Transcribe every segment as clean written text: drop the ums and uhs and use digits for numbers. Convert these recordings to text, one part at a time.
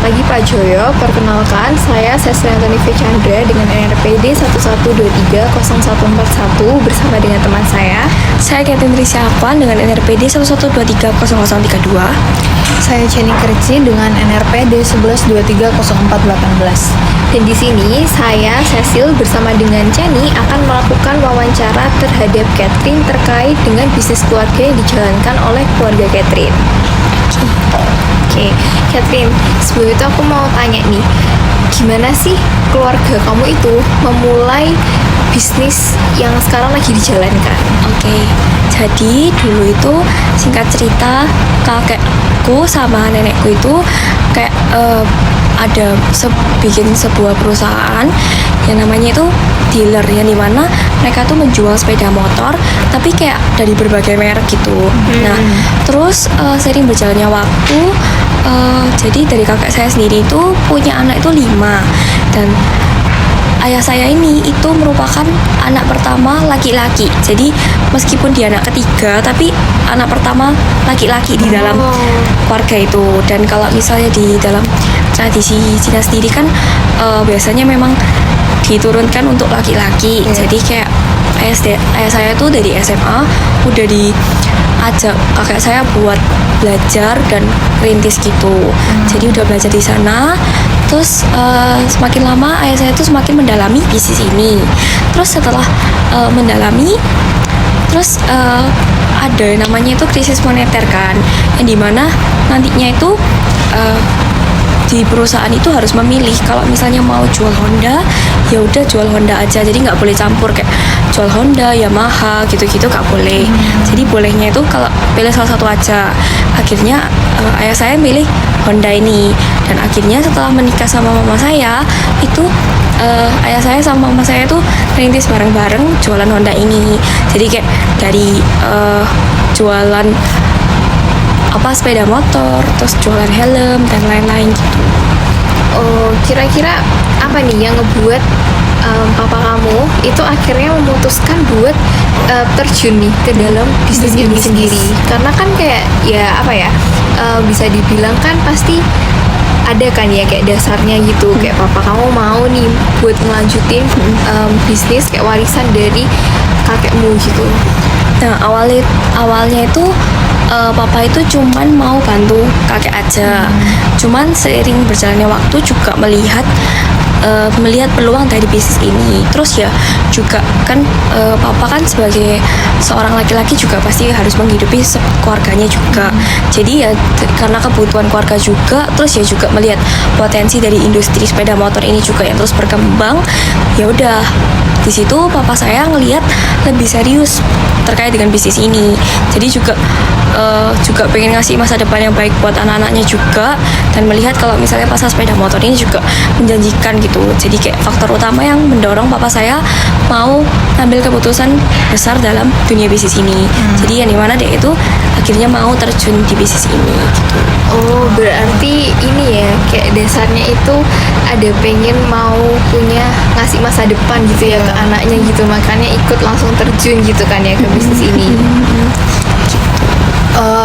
pagi Pak Joyo. Perkenalkan, saya Sesri Antoni V. Chandra dengan NRPD 11230141 bersama dengan teman saya. Saya Catherine Trisya Afwan dengan NRPD 11230032. Saya Jenny Kerci dengan NRPD 11230418. Dan di sini saya Cecil bersama dengan Jenny akan melakukan wawancara terhadap Catherine terkait dengan bisnis keluarga yang dijalankan oleh keluarga Catherine. Oke, Catherine, sebelum itu aku mau tanya nih, gimana sih keluarga kamu itu memulai bisnis yang sekarang lagi dijalankan? Oke, jadi dulu itu singkat cerita kakekku sama nenekku itu kayak ada bikin sebuah perusahaan yang namanya itu dealer, yang dimana mereka tuh menjual sepeda motor tapi kayak dari berbagai merek gitu. Nah terus sering berjalannya waktu, jadi dari kakek saya sendiri itu punya anak itu 5, dan ayah saya ini itu merupakan anak pertama laki-laki. Jadi meskipun dia anak ketiga, tapi anak pertama laki-laki di dalam keluarga itu. Dan kalau misalnya di dalam tradisi Cina sendiri kan biasanya memang diturunkan untuk laki-laki. Jadi kayak ayah saya tuh dari SMA udah diajak kakek saya buat belajar dan rintis gitu. Jadi udah belajar di sana. Terus semakin lama ayah saya tuh semakin mendalami bisnis ini. Terus setelah mendalami, terus ada namanya itu krisis moneter kan, yang dimana nantinya itu di perusahaan itu harus memilih, kalau misalnya mau jual Honda ya udah jual Honda aja, jadi nggak boleh campur kayak jual Honda, Yamaha gitu-gitu nggak boleh. Jadi bolehnya itu kalau pilih salah satu aja. Akhirnya ayah saya milih Honda ini, dan akhirnya setelah menikah sama mama saya itu ayah saya sama mama saya tuh merintis bareng-bareng jualan Honda ini. Jadi kayak dari jualan sepeda motor, terus jualan helm dan lain-lain gitu. Oh, kira-kira apa nih yang ngebuat papa kamu itu akhirnya memutuskan buat terjun nih ke dalam bisnis ini sendiri? Karena kan kayak bisa dibilang kan pasti ada kan ya kayak dasarnya gitu, kayak papa kamu mau nih buat ngelanjutin bisnis kayak warisan dari kakekmu gitu. Nah awalnya itu papa itu cuman mau bantu kakek aja. Cuman seiring berjalannya waktu juga melihat peluang dari bisnis ini. Terus ya juga kan papa kan sebagai seorang laki-laki juga pasti harus menghidupi keluarganya juga. Jadi ya karena kebutuhan keluarga juga, terus ya juga melihat potensi dari industri sepeda motor ini juga yang terus berkembang. Ya udah, di situ papa saya ngelihat lebih serius terkait dengan bisnis ini. Jadi juga pengen ngasih masa depan yang baik buat anak-anaknya juga, dan melihat kalau misalnya pasar sepeda motor ini juga menjanjikan gitu. Jadi kayak faktor utama yang mendorong papa saya mau ambil keputusan besar dalam dunia bisnis ini. Jadi yang dimana dia itu akhirnya mau terjun di bisnis ini gitu. Oh, berarti ini ya kayak dasarnya itu ada pengen mau punya ngasih masa depan gitu ya ke anaknya gitu, makanya ikut langsung terjun gitu kan ya ke bisnis ini.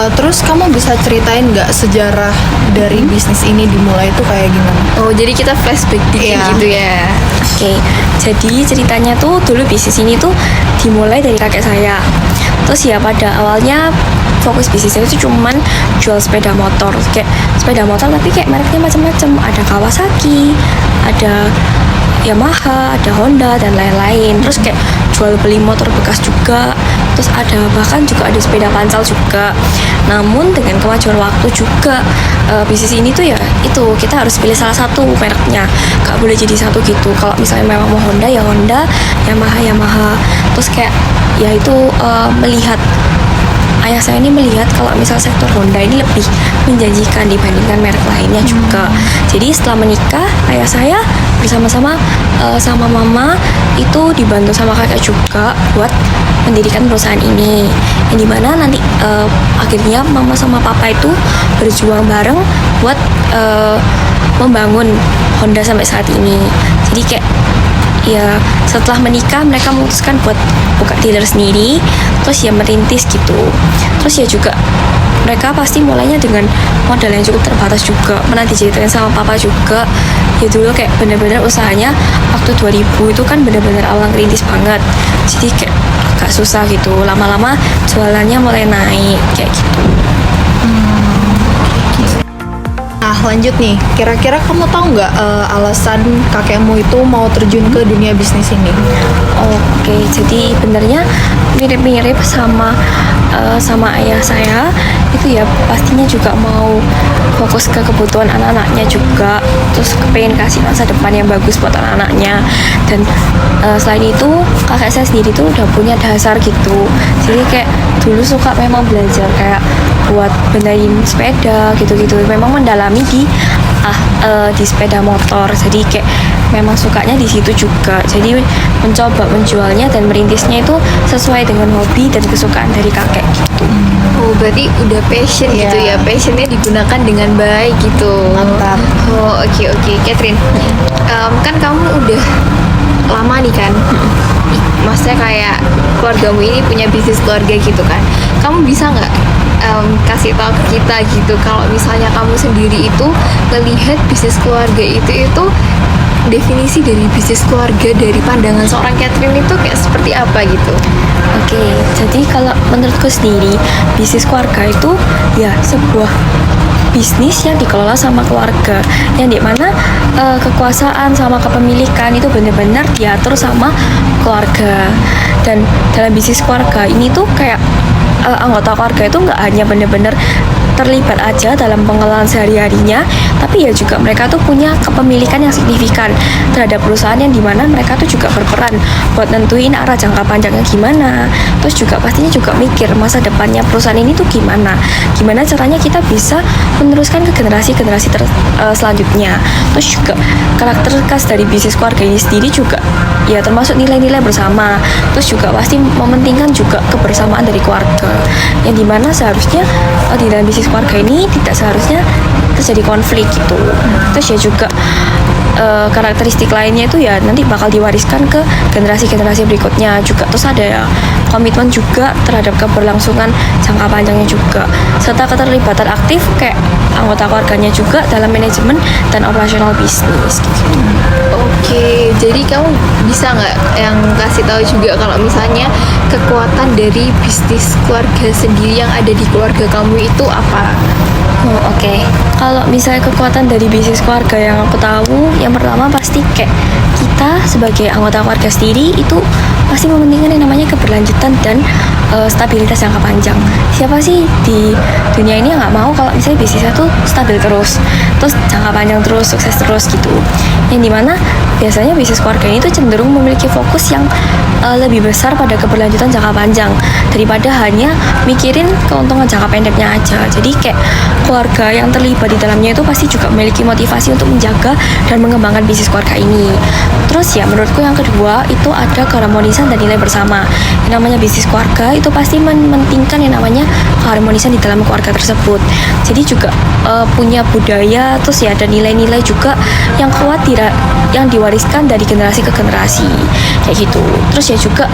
Terus kamu bisa ceritain nggak sejarah dari bisnis ini dimulai itu kayak gimana? Oh, jadi kita flashback dikit gitu ya. Oke, jadi ceritanya tuh dulu bisnis ini tuh dimulai dari kakek saya. Terus ya pada awalnya fokus bisnisnya itu cuman jual sepeda motor, kayak sepeda motor tapi kayak mereknya macam-macam. Ada Kawasaki, ada Yamaha, ada Honda dan lain-lain. Terus kayak jual beli motor bekas juga. Terus ada bahkan juga ada sepeda pancal juga. Namun dengan kemajuan waktu juga bisnis ini tuh ya itu kita harus pilih salah satu mereknya, gak boleh jadi satu gitu. Kalau misalnya memang mau Honda ya Honda, Yamaha. Terus kayak ya itu melihat ayah saya ini melihat kalau misal sektor Honda ini lebih menjanjikan dibandingkan merek lainnya juga. Jadi setelah menikah, ayah saya bersama-sama sama mama itu dibantu sama kakek juga buat mendirikan perusahaan ini. Yang dimana nanti akhirnya mama sama papa itu berjuang bareng buat membangun Honda sampai saat ini. Jadi kayak ya setelah menikah mereka memutuskan buat buka dealer sendiri, terus ya merintis gitu. Terus ya juga mereka pasti mulainya dengan modal yang cukup terbatas juga. Pernah diceritain sama papa juga, ya dulu kayak bener-bener usahanya waktu 2000 itu kan bener-bener awal ngerintis banget, jadi kayak agak susah gitu. Lama-lama jualannya mulai naik kayak gitu. Nah lanjut nih, kira-kira kamu tahu nggak alasan kakekmu itu mau terjun ke dunia bisnis ini? Oke, jadi benernya mirip-mirip sama ayah saya. Itu ya pastinya juga mau fokus ke kebutuhan anak-anaknya juga, terus kepengen kasih masa depan yang bagus buat anak-anaknya. Dan selain itu kakek saya sendiri tuh udah punya dasar gitu, jadi kayak dulu suka memang belajar kayak buat benerin sepeda gitu-gitu, memang mendalami di sepeda motor, jadi kayak memang sukanya di situ juga. Jadi mencoba menjualnya dan merintisnya itu sesuai dengan hobi dan kesukaan dari kakek gitu. Oh, berarti udah passion Iya. gitu ya. Passionnya digunakan dengan baik gitu. Mantap. Oh, oke. Catherine, kan kamu udah lama nih kan? Maksudnya kayak keluargamu ini punya bisnis keluarga gitu kan? Kamu bisa nggak kasih tahu ke kita gitu kalau misalnya kamu sendiri itu melihat bisnis keluarga itu definisi dari bisnis keluarga dari pandangan seorang Catherine itu kayak seperti apa gitu? Oke, jadi kalau menurutku sendiri bisnis keluarga itu ya sebuah bisnis yang dikelola sama keluarga, yang dimana kekuasaan sama kepemilikan itu benar-benar diatur sama keluarga. Dan dalam bisnis keluarga ini tuh kayak anggota keluarga itu nggak hanya benar-benar terlibat aja dalam pengelolaan sehari-harinya, tapi ya juga mereka tuh punya kepemilikan yang signifikan terhadap perusahaan, yang dimana mereka tuh juga berperan buat nentuin arah jangka panjangnya gimana. Terus juga pastinya juga mikir masa depannya perusahaan ini tuh gimana caranya kita bisa meneruskan ke generasi-generasi selanjutnya. Terus juga karakter khas dari bisnis keluarga ini sendiri juga ya termasuk nilai-nilai bersama. Terus juga pasti mementingkan juga kebersamaan dari keluarga, yang dimana seharusnya di dalam bisnis keluarga ini tidak seharusnya terjadi konflik gitu. Terus ya juga karakteristik lainnya itu ya nanti bakal diwariskan ke generasi-generasi berikutnya juga. Terus ada ya komitmen juga terhadap keberlangsungan jangka panjangnya juga, serta keterlibatan aktif kayak anggota keluarganya juga dalam manajemen dan operasional bisnis gitu. Oke, jadi kamu bisa nggak yang kasih tahu juga kalau misalnya kekuatan dari bisnis keluarga sendiri yang ada di keluarga kamu itu apa? Oke. Kalau misalnya kekuatan dari bisnis keluarga yang aku tahu, yang pertama pasti kayak kita sebagai anggota keluarga sendiri itu pasti mementingkan yang namanya keberlanjutan dan stabilitas jangka panjang. Siapa sih di dunia ini yang nggak mau kalau misalnya bisnisnya tuh stabil terus jangka panjang terus, sukses terus gitu. Yang dimana biasanya bisnis keluarga ini tuh cenderung memiliki fokus yang lebih besar pada keberlanjutan jangka panjang daripada hanya mikirin keuntungan jangka pendeknya aja. Jadi kayak keluarga yang terlibat di dalamnya itu pasti juga memiliki motivasi untuk menjaga dan mengembangkan bisnis keluarga ini. Terus ya menurutku yang kedua itu ada keharmonisan dan nilai bersama. Yang namanya bisnis keluarga itu pasti mementingkan yang namanya keharmonisan di dalam keluarga tersebut. Jadi juga punya budaya, terus ya ada nilai-nilai juga yang kuat yang diwariskan dari generasi ke generasi kayak gitu. Terus ya juga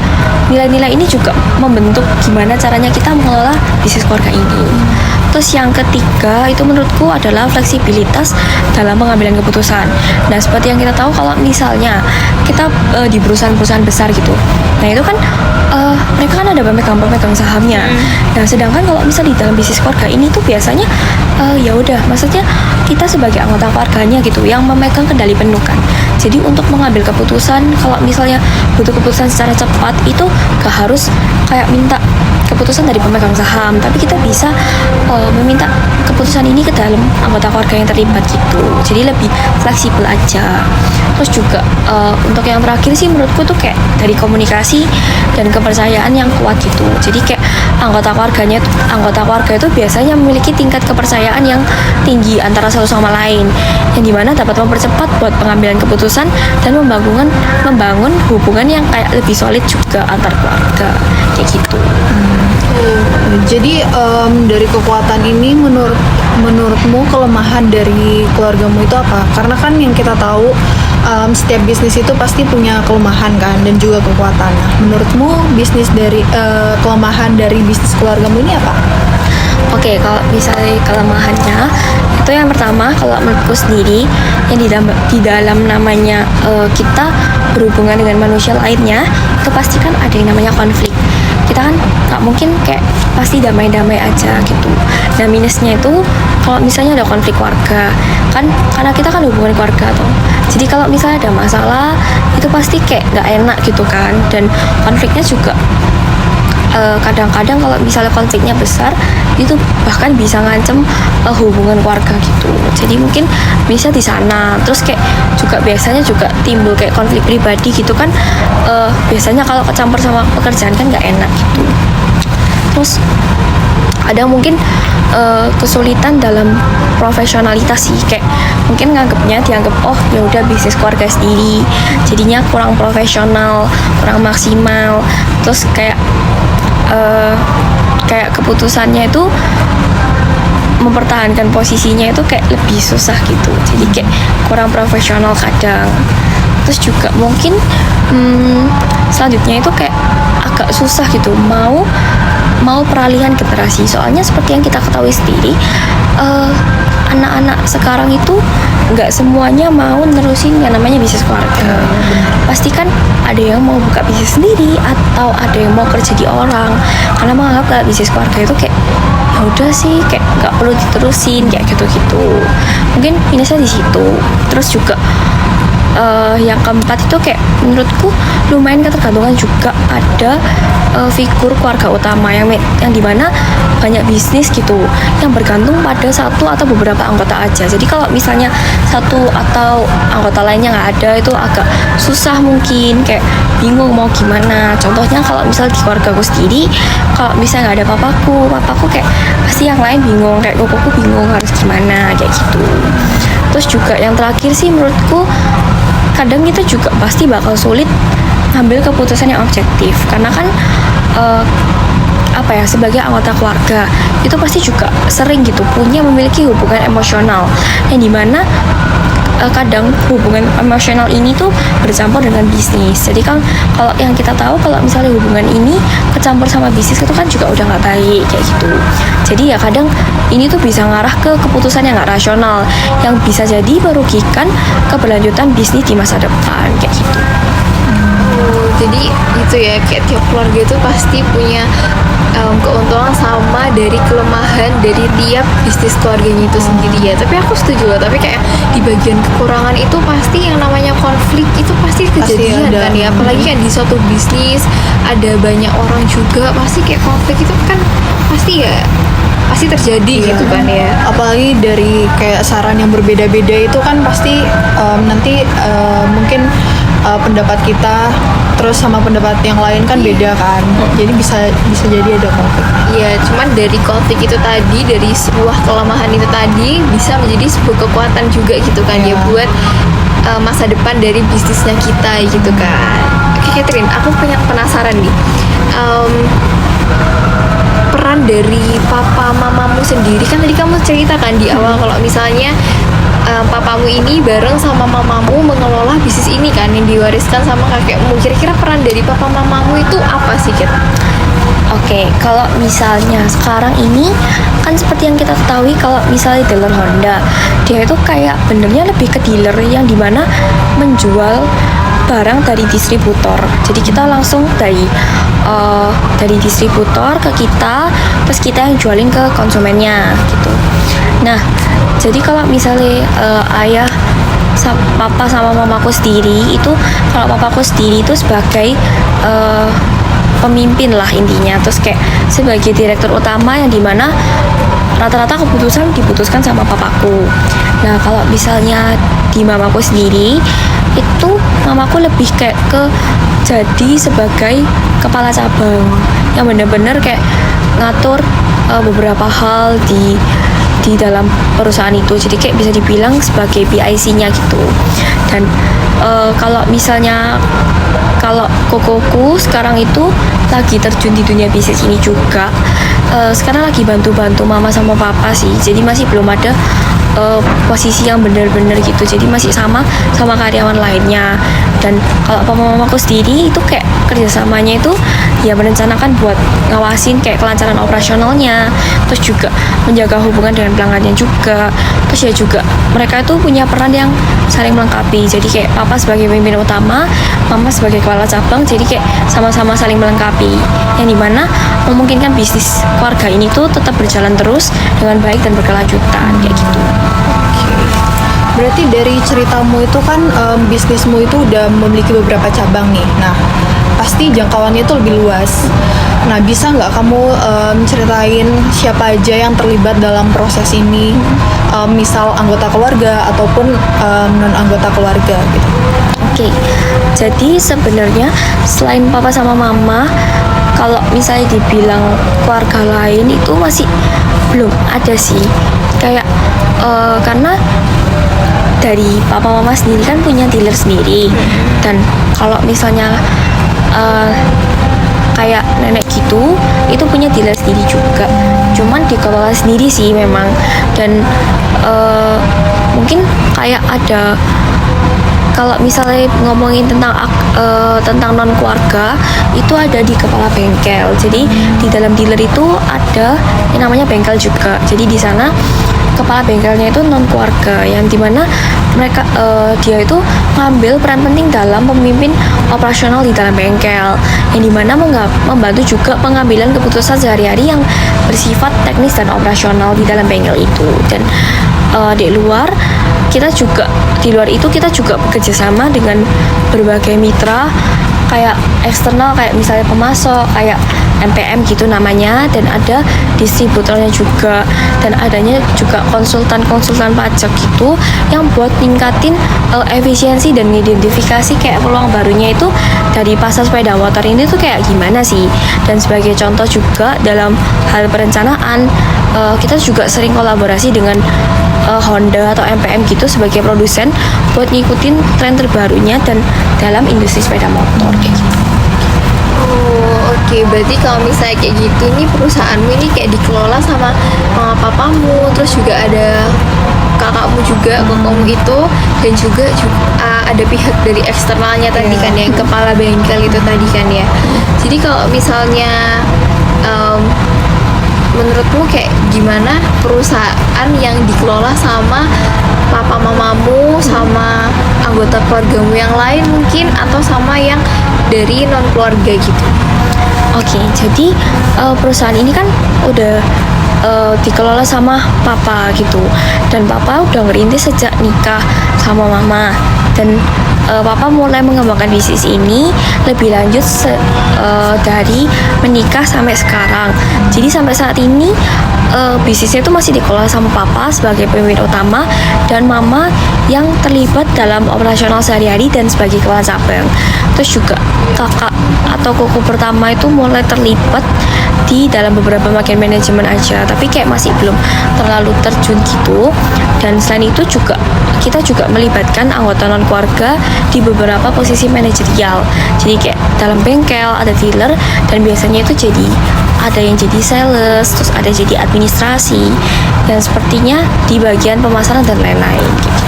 nilai-nilai ini juga membentuk gimana caranya kita mengelola bisnis keluarga ini. Terus yang ketiga itu menurutku adalah fleksibilitas dalam pengambilan keputusan. Nah seperti yang kita tahu kalau misalnya kita di perusahaan-perusahaan besar gitu, nah itu kan mereka kan ada pemegang sahamnya. Nah sedangkan kalau misal di dalam bisnis keluarga ini tuh biasanya ya udah, maksudnya kita sebagai anggota keluarganya gitu yang memegang kendali penuh kan. Jadi untuk mengambil keputusan, kalau misalnya butuh keputusan secara cepat itu gak harus kayak minta keputusan dari pemegang saham, tapi kita bisa meminta keputusan ini ke dalam anggota keluarga yang terlibat gitu. Jadi lebih fleksibel aja. Terus juga untuk yang terakhir sih menurutku tuh kayak dari komunikasi dan kepercayaan yang kuat gitu. Jadi kayak anggota keluarga itu biasanya memiliki tingkat kepercayaan yang tinggi antara satu sama lain, yang dimana dapat mempercepat buat pengambilan keputusan dan membangun hubungan yang kayak lebih solid juga antar keluarga kayak gitu. Jadi dari kekuatan ini menurutmu kelemahan dari keluargamu itu apa? Karena kan yang kita tahu setiap bisnis itu pasti punya kelemahan kan dan juga kekuatan. Nah, menurutmu kelemahan dari bisnis keluargamu ini apa? Oke, kalau misalnya kelemahannya itu yang pertama, kalau menurutku sendiri yang di dalam namanya kita berhubungan dengan manusia lainnya, itu pasti kan ada yang namanya konflik. Kita kan nggak mungkin kayak pasti damai-damai aja gitu. Nah, minusnya itu kalau misalnya ada konflik keluarga kan, karena kita kan hubungan keluarga tuh, jadi kalau misalnya ada masalah itu pasti kayak nggak enak gitu kan. Dan konfliknya juga kadang-kadang kalau misalnya konfliknya besar itu bahkan bisa ngancem hubungan keluarga gitu. Jadi mungkin bisa di sana. Terus kayak juga biasanya juga timbul kayak konflik pribadi gitu kan, biasanya kalau kecampur sama pekerjaan kan nggak enak gitu. Terus ada mungkin kesulitan dalam profesionalitas sih, kayak mungkin dianggap oh ya udah bisnis keluarga sendiri, jadinya kurang profesional, kurang maksimal. Terus kayak keputusannya itu mempertahankan posisinya itu kayak lebih susah gitu, jadi kayak kurang profesional kadang. Terus juga mungkin selanjutnya itu kayak agak susah gitu mau peralihan generasi, soalnya seperti yang kita ketahui sendiri, anak-anak sekarang itu nggak semuanya mau nerusin yang namanya bisnis keluarga. Pasti kan ada yang mau buka bisnis sendiri atau ada yang mau kerja di orang, karena menganggap kalau bisnis keluarga itu kayak ya udah sih, kayak nggak perlu diterusin kayak gitu-gitu. Mungkin minusnya di situ. Terus juga yang keempat itu kayak menurutku lumayan ketergantungan juga ada figur keluarga utama yang dimana banyak bisnis gitu yang bergantung pada satu atau beberapa anggota aja. Jadi kalau misalnya satu atau anggota lainnya nggak ada, itu agak susah, mungkin kayak bingung mau gimana. Contohnya kalau misalnya di keluarga aku sendiri, kalau misalnya nggak ada papaku kayak pasti yang lain bingung, kayak kokoku bingung harus gimana kayak gitu. Terus juga yang terakhir sih menurutku, kadang kita juga pasti bakal sulit ngambil keputusan yang objektif, karena kan sebagai anggota keluarga itu pasti juga sering gitu memiliki hubungan emosional yang dimana kadang hubungan emosional ini tuh bercampur dengan bisnis. Jadi kan kalau yang kita tahu, kalau misalnya hubungan ini kecampur sama bisnis itu kan juga udah nggak baik kayak gitu. Jadi ya kadang ini tuh bisa ngarah ke keputusan yang nggak rasional, yang bisa jadi merugikan keberlanjutan bisnis di masa depan kayak gitu. Jadi itu ya, kayak tiap keluarga itu pasti punya keuntungan sama dari kelemahan dari tiap bisnis keluarganya itu sendiri ya. Tapi aku setuju loh, tapi kayak di bagian kekurangan itu pasti yang namanya konflik itu pasti kejadian kan ya. Apalagi kan di suatu bisnis ada banyak orang juga, pasti kayak konflik itu kan pasti terjadi gitu kan ya. Apalagi dari kayak saran yang berbeda-beda itu kan pasti nanti mungkin pendapat kita terus sama pendapat yang lain kan beda kan. Jadi bisa jadi ada konflik. Iya, cuman dari konflik itu tadi, dari sebuah kelemahan itu tadi bisa menjadi sebuah kekuatan juga gitu kan ya, buat masa depan dari bisnisnya kita gitu kan. Oke Catherine, aku penasaran nih, peran dari papa mamamu sendiri. Kan tadi kamu ceritakan di awal kalau misalnya papamu ini bareng sama mamamu mengelola bisnis ini kan yang diwariskan sama kakekmu. Kira-kira peran dari papa mamamu itu apa sih, Kat? Oke, kalau misalnya sekarang ini kan seperti yang kita ketahui, kalau misalnya dealer Honda, dia itu kayak benernya lebih ke dealer yang dimana menjual barang dari distributor. Jadi kita langsung dari distributor ke kita, terus kita yang jualin ke konsumennya gitu. Nah, jadi kalau misalnya papa sama mamaku sendiri itu, kalau papaku sendiri itu sebagai pemimpin lah intinya, terus kayak sebagai direktur utama yang dimana rata-rata keputusan diputuskan sama papaku. Nah, kalau misalnya di mamaku sendiri itu, mamaku lebih kayak ke jadi sebagai kepala cabang yang bener-bener kayak ngatur beberapa hal di dalam perusahaan itu. Jadi kayak bisa dibilang sebagai PIC-nya gitu. Dan kalau misalnya kokoku sekarang itu lagi terjun di dunia bisnis ini juga, sekarang lagi bantu-bantu mama sama papa sih. Jadi masih belum ada posisi yang benar-benar gitu, jadi masih sama karyawan lainnya. Dan kalau papa mamaku sendiri itu kayak kerjasamanya itu ya merencanakan buat ngawasin kayak kelancaran operasionalnya, terus juga menjaga hubungan dengan pelanggannya juga. Terus ya juga mereka itu punya peran yang saling melengkapi, jadi kayak papa sebagai pemimpin utama, mama sebagai kepala cabang, jadi kayak sama-sama saling melengkapi, yang dimana memungkinkan bisnis keluarga ini tuh tetap berjalan terus dengan baik dan berkelanjutan kayak gitu. Berarti dari ceritamu itu kan bisnismu itu udah memiliki beberapa cabang nih. Nah, pasti jangkauannya itu lebih luas. Nah, bisa nggak kamu ceritain siapa aja yang terlibat dalam proses ini? Misal anggota keluarga ataupun non anggota keluarga gitu. Oke, jadi sebenarnya selain papa sama mama, kalau misalnya dibilang keluarga lain itu masih belum ada sih. Kayak karena dari papa mama sendiri kan punya dealer sendiri, dan kalau misalnya kayak nenek gitu itu punya dealer sendiri juga, cuman dikelola sendiri sih memang. Dan mungkin kayak ada, kalau misalnya ngomongin tentang non keluarga itu ada di kepala bengkel. Jadi di dalam dealer itu ada yang namanya bengkel juga. Jadi di sana kepala bengkelnya itu non keluarga, yang dimana mereka dia itu ngambil peran penting dalam pemimpin operasional di dalam bengkel, yang dimana membantu juga pengambilan keputusan sehari-hari yang bersifat teknis dan operasional di dalam bengkel itu. Dan di luar itu kita juga bekerja sama dengan berbagai mitra kayak eksternal, kayak misalnya pemasok kayak MPM gitu namanya, dan ada distributornya juga, dan adanya juga konsultan pajak gitu yang buat ningkatin efisiensi dan identifikasi kayak peluang barunya itu dari pasar sepeda motor ini tuh kayak gimana sih. Dan sebagai contoh juga dalam hal perencanaan, kita juga sering kolaborasi dengan Honda atau MPM gitu sebagai produsen buat ngikutin tren terbarunya dan dalam industri sepeda motor kayak gitu. Oh, oke. Berarti kalau misalnya kayak gitu nih, perusahaanmu ini kayak dikelola sama mama papamu, terus juga ada kakakmu juga, kokomu itu, dan juga ada pihak dari eksternalnya tadi kan, yang kepala bengkel itu tadi kan ya. Jadi kalau misalnya menurutmu kayak gimana perusahaan yang dikelola sama papa mamamu, sama anggota keluargamu yang lain mungkin, atau sama yang dari non keluarga gitu? Oke, jadi perusahaan ini kan udah dikelola sama papa gitu, dan papa udah ngerintis sejak nikah sama mama, dan papa mulai mengembangkan bisnis ini lebih lanjut dari menikah sampai sekarang. Jadi sampai saat ini bisnisnya itu masih dikelola sama papa sebagai pemimpin utama, dan mama yang terlibat dalam operasional sehari-hari dan sebagai kepala cabang. Terus juga kakak atau koko pertama itu mulai terlibat di dalam beberapa bagian manajemen aja, tapi kayak masih belum terlalu terjun gitu. Dan selain itu juga kita juga melibatkan anggota non keluarga di beberapa posisi manajerial. Jadi kayak dalam bengkel ada dealer, dan biasanya itu jadi ada yang jadi sales, terus ada jadi administrasi, dan sepertinya di bagian pemasaran dan lain-lain gitu.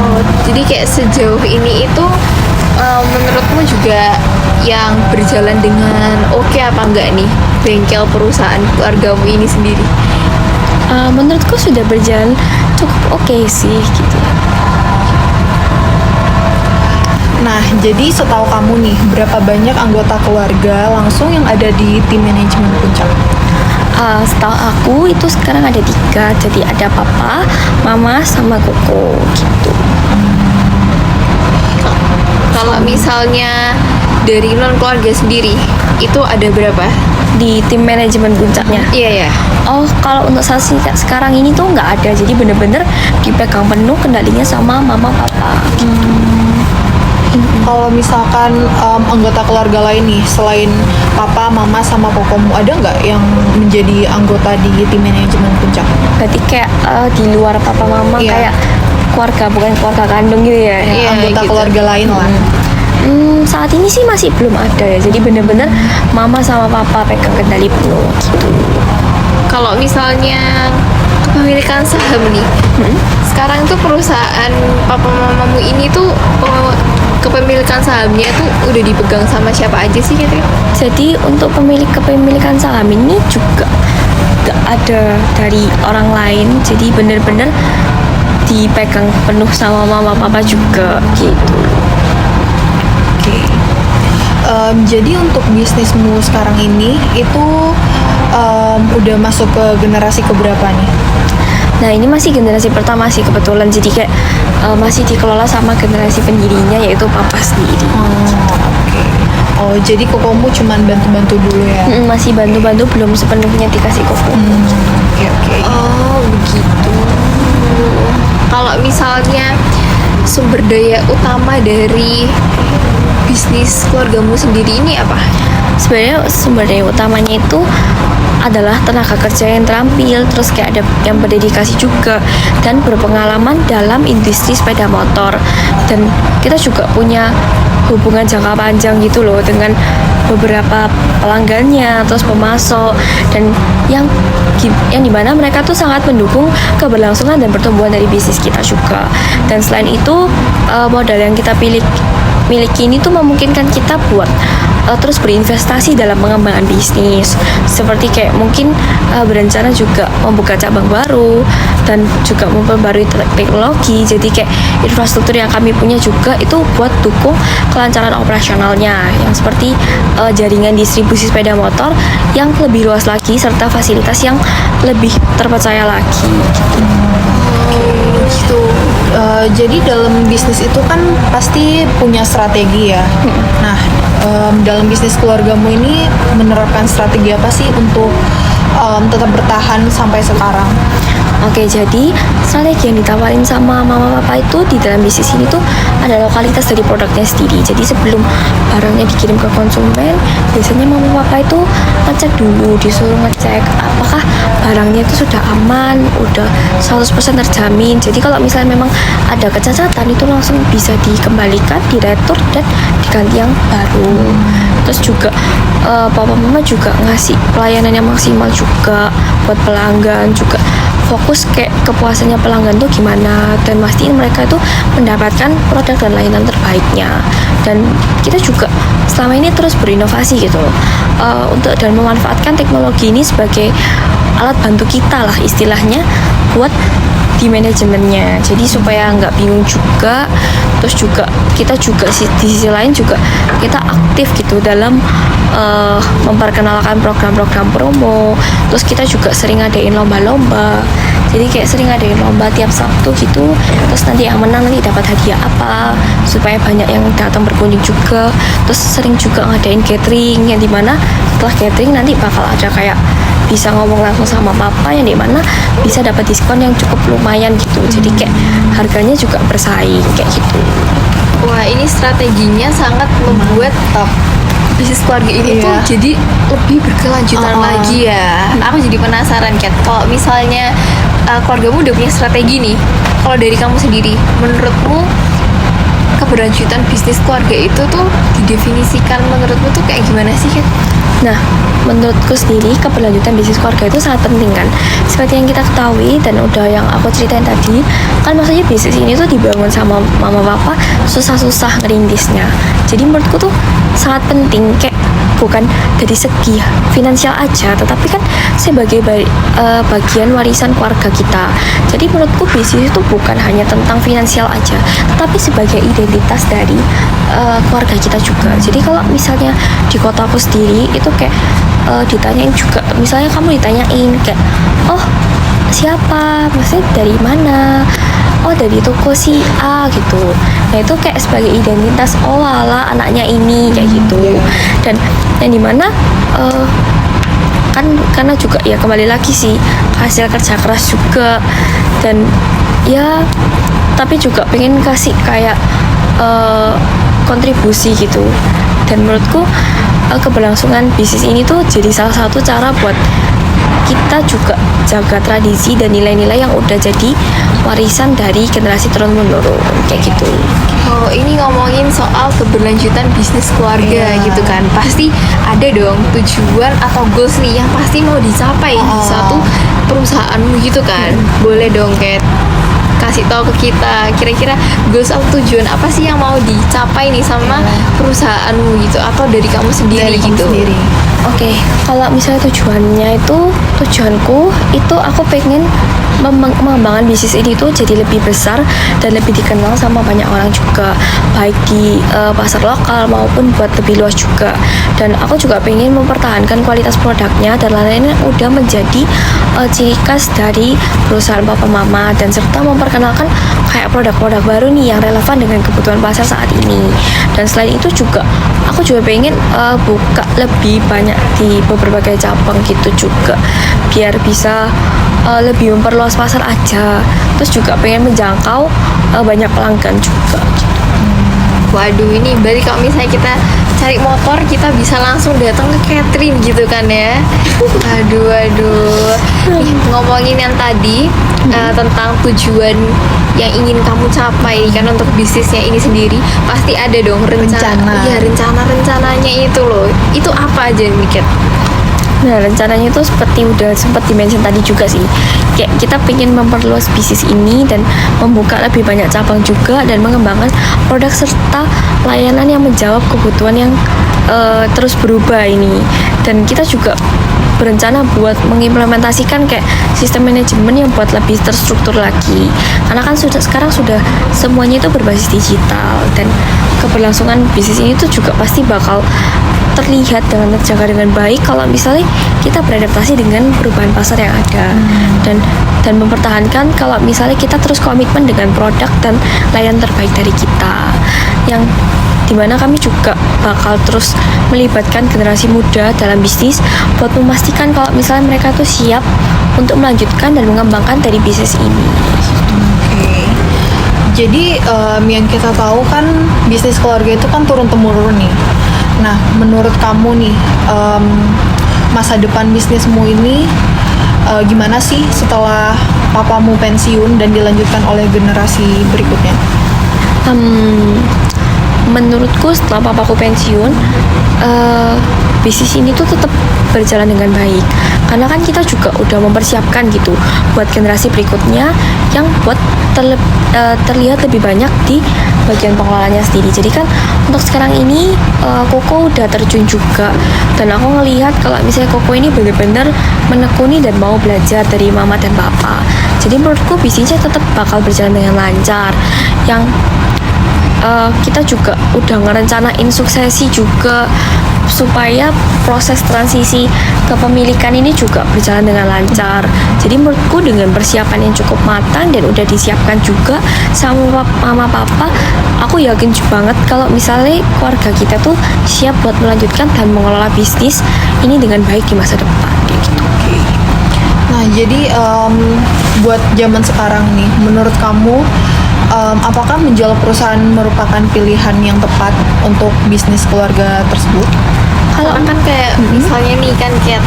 Oh, jadi kayak sejauh ini itu menurutmu juga yang berjalan dengan oke apa enggak nih bengkel perusahaan keluargamu ini sendiri? Menurutku sudah berjalan cukup oke sih gitu. Nah, jadi setahu kamu nih, berapa banyak anggota keluarga langsung yang ada di tim manajemen Puncak? Setahu aku itu sekarang ada 3, jadi ada papa, mama, sama koko gitu. Kalau misalnya dari non keluarga sendiri itu ada berapa Di tim manajemen puncaknya? Iya ya. Oh, kalau untuk saat sekarang ini tuh nggak ada, jadi bener-bener dipegang penuh kendalinya sama mama papa. Kalau misalkan anggota keluarga lain nih, selain papa, mama, sama kokomu, ada nggak yang menjadi anggota di tim manajemen Puncak? Berarti kayak di luar papa mama, Iya. kayak keluarga, bukan keluarga kandung gitu ya? Iya, Anggota gitu. keluarga lain lah. Saat ini sih masih belum ada ya, jadi bener-bener mama sama papa pegang kendali penuh gitu. Kalau misalnya kepemilikan saham nih. Sekarang tuh perusahaan papa mamamu ini tuh kepemilikan sahamnya tuh udah dipegang sama siapa aja sih, Catherine? Jadi untuk kepemilikan saham ini juga gak ada dari orang lain, jadi bener-bener dipegang penuh sama mama papa juga gitu. Oke. Jadi untuk bisnismu sekarang ini itu udah masuk ke generasi keberapa nih? Nah ini masih generasi pertama sih kebetulan, jadi kayak masih dikelola sama generasi pendirinya yaitu papa sendiri. Oke. Oh, jadi kokomu cuman bantu-bantu dulu ya? Masih bantu-bantu, belum sepenuhnya dikasih koko. Oke. Oh begitu. Kalau misalnya sumber daya utama dari bisnis keluargamu sendiri ini apa? Sebenarnya sumber daya utamanya itu adalah tenaga kerja yang terampil, terus kayak ada yang berdedikasi juga dan berpengalaman dalam industri sepeda motor. Dan kita juga punya hubungan jangka panjang gitu loh dengan beberapa pelanggannya, terus pemasok, dan yang dimana mereka tuh sangat mendukung keberlangsungan dan pertumbuhan dari bisnis kita juga. Dan selain itu modal yang kita miliki ini tuh memungkinkan kita buat terus berinvestasi dalam pengembangan bisnis, seperti kayak mungkin berencana juga membuka cabang baru dan juga memperbarui teknologi. Jadi kayak infrastruktur yang kami punya juga itu buat dukung kelancaran operasionalnya, yang seperti jaringan distribusi sepeda motor yang lebih luas lagi serta fasilitas yang lebih terpercaya lagi Gitu. Jadi dalam bisnis itu kan pasti punya strategi ya. Nah, dalam bisnis keluargamu ini menerapkan strategi apa sih untuk tetap bertahan sampai sekarang? Oke, jadi strategi yang ditawarin sama mama papa itu di dalam bisnis ini tuh ada lokalitas dari produknya sendiri. Jadi sebelum barangnya dikirim ke konsumen, biasanya mama papa itu ngecek dulu, disuruh ngecek apakah barangnya itu sudah aman, udah 100% terjamin. Jadi kalau misalnya memang ada kecacatan itu langsung bisa dikembalikan, diretur dan diganti yang baru. Terus juga papa mama juga ngasih pelayanan yang maksimal juga buat pelanggan, juga fokus kayak kepuasannya pelanggan tuh gimana, dan mastiin mereka itu mendapatkan produk dan layanan terbaiknya. Dan kita juga selama ini terus berinovasi gitu loh, untuk dan memanfaatkan teknologi ini sebagai alat bantu kita lah istilahnya buat di manajemennya, jadi supaya nggak bingung juga. Terus juga kita juga di sisi lain juga kita aktif gitu dalam memperkenalkan program-program promo. Terus kita juga sering ngadain lomba-lomba, jadi kayak sering ngadain lomba tiap Sabtu gitu. Terus nanti yang menang nanti dapat hadiah apa, supaya banyak yang datang berkunjung juga. Terus sering juga ngadain catering, yang dimana setelah catering nanti bakal ada kayak bisa ngomong langsung sama papa, yang dimana bisa dapat diskon yang cukup lumayan gitu. Jadi kayak harganya juga bersaing kayak gitu. Wah, ini strateginya sangat membuat bisnis keluarga ini tuh jadi lebih berkelanjutan lagi ya. Aku jadi penasaran, Kat. Kalau misalnya keluargamu udah punya strategi nih, kalau dari kamu sendiri, menurutmu keberlanjutan bisnis keluarga itu tuh didefinisikan menurutmu tuh kayak gimana sih, Kat? Nah, menurutku sendiri keberlanjutan bisnis keluarga itu sangat penting kan. Seperti yang kita ketahui dan udah yang aku ceritain tadi, kan maksudnya bisnis ini tuh dibangun sama mama papa susah-susah ngerintisnya. Jadi menurutku tuh sangat penting, kayak bukan dari segi finansial aja, tetapi kan sebagai bagian warisan keluarga kita. Jadi menurutku bisnis itu bukan hanya tentang finansial aja, tetapi sebagai identitas dari keluarga kita juga. Jadi kalau misalnya di kotaku sendiri itu kayak ditanyain juga, misalnya kamu ditanyain kayak, oh siapa, maksudnya dari mana, oh dari toko si A gitu. Nah itu kayak sebagai identitas, oh ala anaknya ini kayak gitu. Dan yang dimana kan karena juga ya kembali lagi sih hasil kerja keras juga, dan ya tapi juga pengen kasih kayak kontribusi gitu. Dan menurutku keberlangsungan bisnis ini tuh jadi salah satu cara buat kita juga jaga tradisi dan nilai-nilai yang udah jadi warisan dari generasi turun menurun kayak gitu. Oh, ini ngomongin soal keberlanjutan bisnis keluarga Iya. gitu kan. Pasti ada dong tujuan atau goals nih yang pasti mau dicapai di suatu perusahaanmu gitu kan. Boleh dong kayak kasih tahu ke kita kira-kira goals atau tujuan apa sih yang mau dicapai nih sama perusahaanmu gitu atau dari kamu sendiri Dari kamu gitu. sendiri. Oke, kalau misalnya tujuanku itu aku pengen mengembangkan bisnis ini tuh jadi lebih besar dan lebih dikenal sama banyak orang juga, baik di pasar lokal maupun buat lebih luas juga. Dan aku juga pengen mempertahankan kualitas produknya dan lain-lain yang udah menjadi ciri khas dari perusahaan papa mama, dan serta memperkenalkan kayak produk-produk baru nih yang relevan dengan kebutuhan pasar saat ini. Dan selain itu juga aku juga pengen buka lebih banyak di berbagai cabang gitu juga, biar bisa lebih memperluas pasar aja. Terus juga pengen menjangkau banyak pelanggan juga. Waduh, ini berarti kalau misalnya kita cari motor kita bisa langsung datang ke Catherine gitu kan ya. Waduh. Nih, ngomongin yang tadi tentang tujuan yang ingin kamu capai kan untuk bisnisnya ini sendiri, pasti ada dong Rencana. Iya, rencananya itu loh. Itu apa aja nih, Kat? Nah, rencananya itu seperti udah sempat dimention tadi juga sih. Kayak kita pengen memperluas bisnis ini dan membuka lebih banyak cabang juga, dan mengembangkan produk serta layanan yang menjawab kebutuhan yang terus berubah ini. Dan kita juga berencana buat mengimplementasikan kayak sistem manajemen yang buat lebih terstruktur lagi. Karena kan sekarang sudah semuanya itu berbasis digital, dan keberlangsungan bisnis ini tuh juga pasti bakal terlihat dengan terjaga dengan baik kalau misalnya kita beradaptasi dengan perubahan pasar yang ada, dan mempertahankan kalau misalnya kita terus komitmen dengan produk dan layanan terbaik dari kita, yang dimana kami juga bakal terus melibatkan generasi muda dalam bisnis buat memastikan kalau misalnya mereka tuh siap untuk melanjutkan dan mengembangkan dari bisnis ini. Oke. Jadi yang kita tahu kan bisnis keluarga itu kan turun temurun nih. Nah, menurut kamu nih masa depan bisnismu ini gimana sih setelah papamu pensiun dan dilanjutkan oleh generasi berikutnya? Menurutku setelah papaku pensiun, bisnis ini tuh tetap berjalan dengan baik, karena kan kita juga udah mempersiapkan gitu buat generasi berikutnya yang buat terlihat lebih banyak di bagian pengelolaannya sendiri. Jadi kan untuk sekarang ini Koko udah terjun juga, dan aku ngelihat kalau misalnya Koko ini benar-benar menekuni dan mau belajar dari mama dan papa. Jadi menurutku bisnisnya tetap bakal berjalan dengan lancar. Yang kita juga udah ngerencanain suksesi juga supaya proses transisi kepemilikan ini juga berjalan dengan lancar. Jadi menurutku dengan persiapan yang cukup matang dan udah disiapkan juga sama mama papa, aku yakin banget kalau misalnya keluarga kita tuh siap buat melanjutkan dan mengelola bisnis ini dengan baik di masa depan kayak gitu. Nah, jadi buat zaman sekarang nih, menurut kamu apakah menjual perusahaan merupakan pilihan yang tepat untuk bisnis keluarga tersebut? Kalau kan kayak misalnya nih kan kayak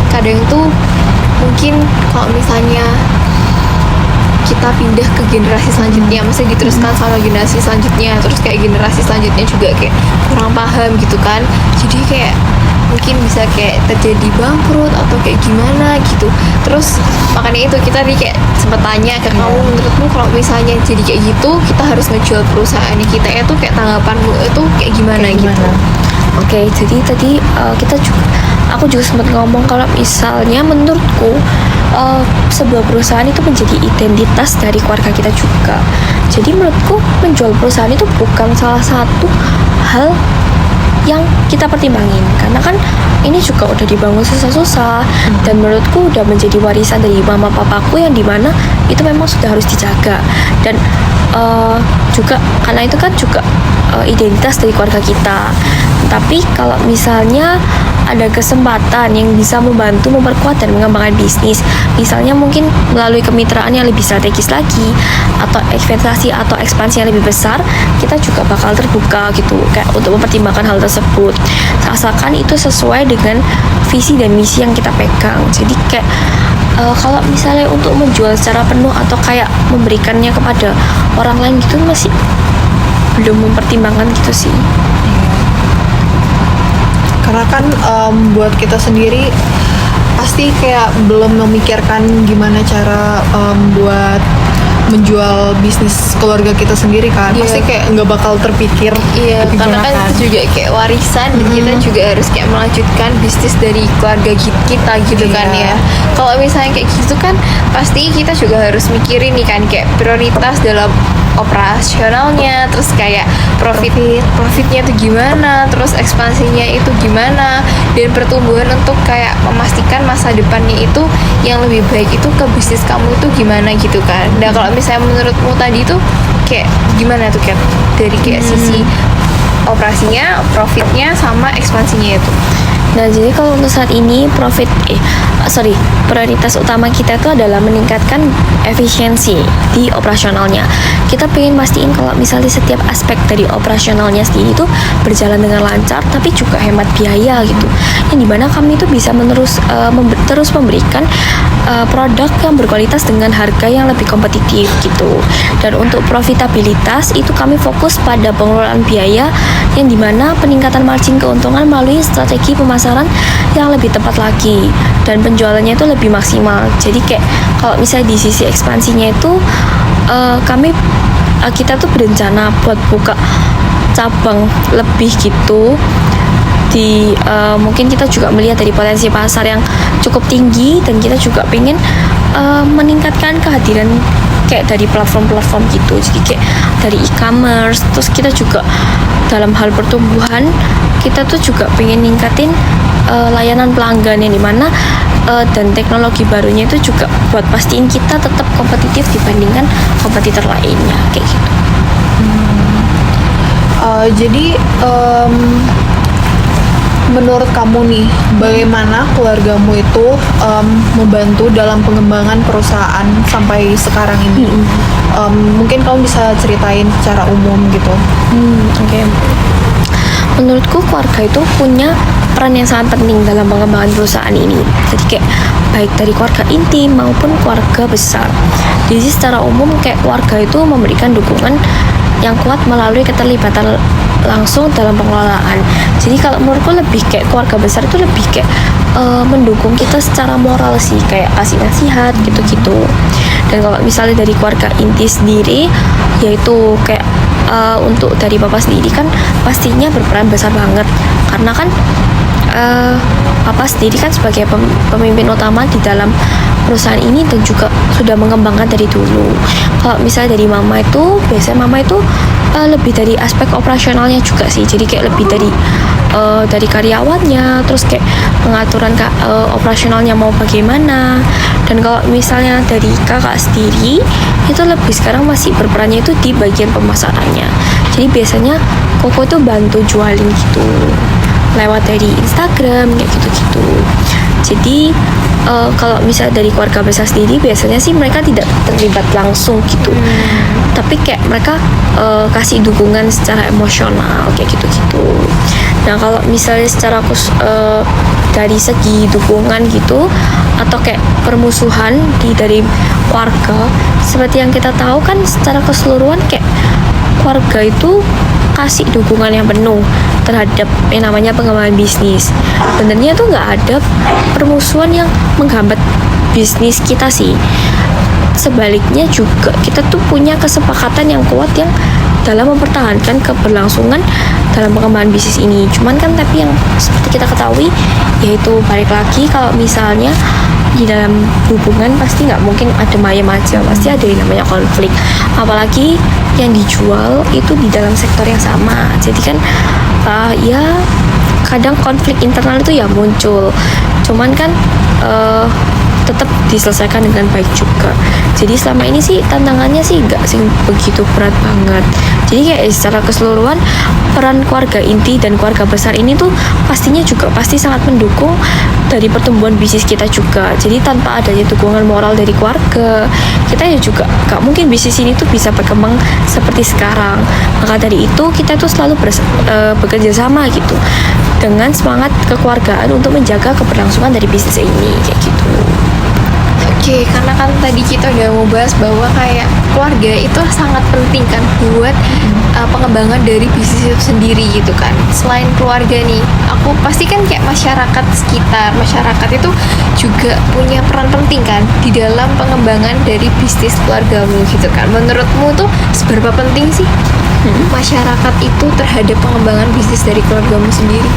kadang tuh mungkin kalau misalnya kita pindah ke generasi selanjutnya, maksudnya diteruskan sama generasi selanjutnya, terus kayak generasi selanjutnya juga kayak kurang paham gitu kan, jadi kayak mungkin bisa kayak terjadi bangkrut atau kayak gimana gitu. Terus makanya itu kita nih kayak sempet tanya ke kamu, menurutmu kalau misalnya jadi kayak gitu kita harus ngejual perusahaannya kita itu kayak tanggapanmu itu kayak gimana gitu? Oke, jadi tadi aku juga sempat ngomong kalau misalnya menurutku sebuah perusahaan itu menjadi identitas dari keluarga kita juga. Jadi menurutku menjual perusahaan itu bukan salah satu hal yang kita pertimbangin, karena kan ini juga udah dibangun susah-susah, dan menurutku udah menjadi warisan dari mama papaku yang dimana itu memang sudah harus dijaga. Dan juga karena itu kan juga identitas dari keluarga kita. Tapi kalau misalnya ada kesempatan yang bisa membantu memperkuat dan mengembangkan bisnis, misalnya mungkin melalui kemitraan yang lebih strategis lagi, atau investasi atau ekspansi yang lebih besar, kita juga bakal terbuka gitu kayak untuk mempertimbangkan hal tersebut, asalkan itu sesuai dengan visi dan misi yang kita pegang. Jadi kayak kalau misalnya untuk menjual secara penuh atau kayak memberikannya kepada orang lain gitu masih belum mempertimbangkan gitu sih. Karena kan buat kita sendiri pasti kayak belum memikirkan gimana cara buat menjual bisnis keluarga kita sendiri kan. Iya. Pasti kayak nggak bakal terpikir. Iya, karena kan digunakan. itu juga kayak warisan dan kita juga harus kayak melanjutkan bisnis dari keluarga kita gitu kan Iya. ya. Kalau misalnya kayak gitu kan pasti kita juga harus mikirin nih kan kayak prioritas dalam operasionalnya, terus kayak profitnya itu gimana, terus ekspansinya itu gimana, dan pertumbuhan untuk kayak memastikan masa depannya itu yang lebih baik itu ke bisnis kamu itu gimana gitu kan. Nah kalau misalnya menurutmu tadi tuh kayak gimana tuh Kat dari kayak sisi operasinya, profitnya sama ekspansinya itu? Nah, jadi kalau untuk saat ini prioritas utama kita itu adalah meningkatkan efisiensi di operasionalnya. Kita pengen mastiin kalau misalnya setiap aspek dari operasionalnya sendiri itu berjalan dengan lancar, tapi juga hemat biaya gitu. Yang dimana kami itu bisa terus memberikan produk yang berkualitas dengan harga yang lebih kompetitif gitu. Dan untuk profitabilitas itu kami fokus pada pengelolaan biaya, yang dimana peningkatan margin keuntungan melalui strategi pemasaran yang lebih tepat lagi, dan penjualannya itu lebih maksimal. Jadi kayak kalau misalnya di sisi ekspansinya itu kita tuh berencana buat buka cabang lebih gitu. Mungkin kita juga melihat dari potensi pasar yang cukup tinggi, dan kita juga pengen meningkatkan kehadiran kayak dari platform-platform gitu. Jadi kayak dari e-commerce, terus kita juga dalam hal pertumbuhan kita tuh juga pengen ningkatin layanan pelanggan, yang dimana dan teknologi barunya itu juga buat pastiin kita tetap kompetitif dibandingkan kompetitor lainnya kayak gitu. Jadi menurut kamu nih, bagaimana keluargamu itu membantu dalam pengembangan perusahaan sampai sekarang ini? Mungkin kamu bisa ceritain secara umum gitu. Oke. Menurutku keluarga itu punya peran yang sangat penting dalam pengembangan perusahaan ini. Jadi kayak baik dari keluarga inti maupun keluarga besar. Jadi secara umum kayak keluarga itu memberikan dukungan yang kuat melalui keterlibatan langsung dalam pengelolaan. Jadi kalau menurutku lebih kayak keluarga besar itu lebih kayak mendukung kita secara moral sih, kayak kasih nasihat gitu-gitu. Dan kalau misalnya dari keluarga inti sendiri, yaitu kayak untuk dari papa sendiri kan pastinya berperan besar banget, karena kan papa sendiri kan sebagai pemimpin utama di dalam perusahaan ini dan juga sudah mengembangkan dari dulu. Kalau misalnya dari mama itu, biasanya mama itu lebih dari aspek operasionalnya juga sih. Jadi kayak lebih dari karyawannya, terus kayak pengaturan operasionalnya mau bagaimana. Dan kalau misalnya dari kakak sendiri, itu lebih sekarang masih berperannya itu di bagian pemasarannya. Jadi biasanya Koko itu bantu jualin gitu lewat dari Instagram kayak gitu-gitu. Jadi kalau misalnya dari keluarga besar sendiri, biasanya sih mereka tidak terlibat langsung gitu, tapi kayak mereka kasih dukungan secara emosional kayak gitu-gitu. Nah kalau misalnya secara dari segi dukungan gitu, atau kayak permusuhan dari keluarga, seperti yang kita tahu kan secara keseluruhan kayak keluarga itu kasih dukungan yang penuh terhadap yang namanya pengembangan bisnis. Sebenarnya tuh nggak ada permusuhan yang menghambat bisnis kita sih. Sebaliknya juga kita tuh punya kesepakatan yang kuat yang dalam mempertahankan keberlangsungan dalam pengembangan bisnis ini. Cuman kan tapi yang seperti kita ketahui, yaitu balik lagi kalau misalnya di dalam hubungan pasti nggak mungkin ada ayem aja, pasti ada yang namanya konflik, apalagi yang dijual itu di dalam sektor yang sama. Jadi kan kadang konflik internal itu ya muncul, cuman kan tetap diselesaikan dengan baik juga. Jadi selama ini sih tantangannya sih nggak sih begitu berat banget. Jadi kayak secara keseluruhan peran keluarga inti dan keluarga besar ini tuh pastinya juga pasti sangat mendukung dari pertumbuhan bisnis kita juga. Jadi tanpa adanya dukungan moral dari keluarga, kita ya juga nggak mungkin bisnis ini tuh bisa berkembang seperti sekarang. Maka dari itu kita tuh selalu bekerja sama gitu dengan semangat kekeluargaan untuk menjaga keberlangsungan dari bisnis ini kayak gitu. Oke, karena kan tadi kita udah mau bahas bahwa kayak keluarga itu sangat penting kan buat pengembangan dari bisnis itu sendiri gitu kan. Selain keluarga nih, aku pasti kan kayak masyarakat sekitar, masyarakat itu juga punya peran penting kan di dalam pengembangan dari bisnis keluargamu gitu kan. Menurutmu tuh seberapa penting sih masyarakat itu terhadap pengembangan bisnis dari keluargamu sendiri?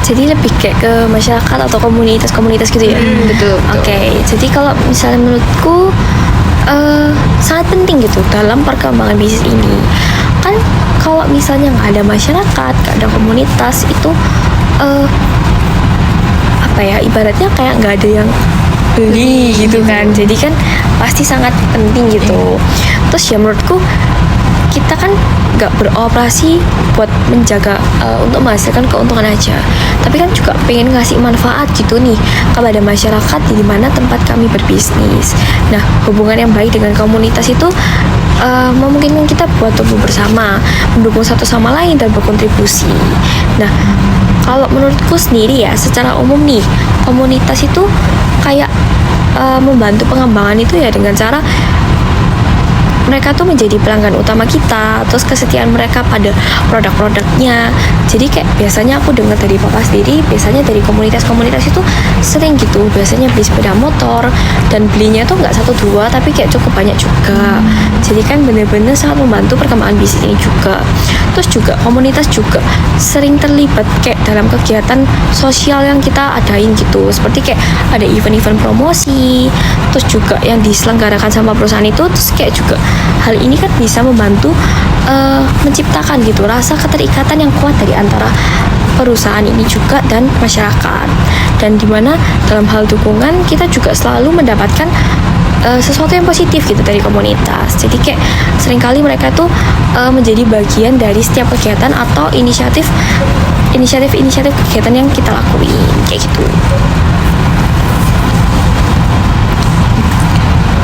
Jadi lebih kayak ke masyarakat atau komunitas-komunitas gitu ya. Betul. Oke, jadi kalau misalnya menurutku sangat penting gitu dalam perkembangan bisnis ini. Kan kalau misalnya nggak ada masyarakat, nggak ada komunitas itu apa ya, ibaratnya kayak nggak ada yang beli gitu kan. Jadi kan pasti sangat penting gitu. Terus ya menurutku kita kan nggak beroperasi buat menjaga untuk menghasilkan keuntungan aja, tapi kan juga pengen ngasih manfaat gitu nih kepada masyarakat di mana tempat kami berbisnis. Nah, hubungan yang baik dengan komunitas itu memungkinkan kita buat tumbuh bersama, mendukung satu sama lain dan berkontribusi. Nah, kalau menurutku sendiri ya, secara umum nih komunitas itu kayak membantu pengembangan itu ya dengan cara mereka tuh menjadi pelanggan utama kita, terus kesetiaan mereka pada produk-produknya. Jadi kayak biasanya aku dengar dari papa sendiri, biasanya dari komunitas-komunitas itu sering gitu, biasanya beli sepeda motor dan belinya tuh nggak 1-2 tapi kayak cukup banyak juga. Jadi kan bener-bener sangat membantu perkembangan bisnis ini juga. Terus juga komunitas juga sering terlibat kayak dalam kegiatan sosial yang kita adain gitu, seperti kayak ada event-event promosi, terus juga yang diselenggarakan sama perusahaan itu, terus kayak juga hal ini kan bisa membantu menciptakan gitu rasa keterikatan yang kuat dari antara perusahaan ini juga dan masyarakat. Dan dimana dalam hal dukungan kita juga selalu mendapatkan sesuatu yang positif gitu dari komunitas. Jadi kayak seringkali mereka tuh menjadi bagian dari setiap kegiatan atau inisiatif kegiatan yang kita lakuin kayak gitu.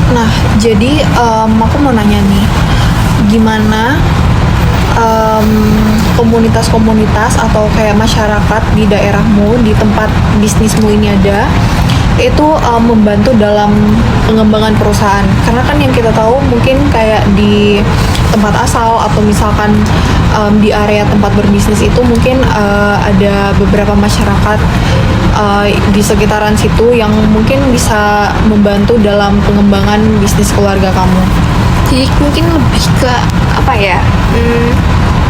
Nah, jadi aku mau nanya nih, gimana komunitas-komunitas atau kayak masyarakat di daerahmu, di tempat bisnismu ini ada, itu membantu dalam pengembangan perusahaan? Karena kan yang kita tahu mungkin kayak di tempat asal atau misalkan di area tempat berbisnis itu mungkin ada beberapa masyarakat di sekitaran situ yang mungkin bisa membantu dalam pengembangan bisnis keluarga kamu. Jadi mungkin lebih ke apa ya?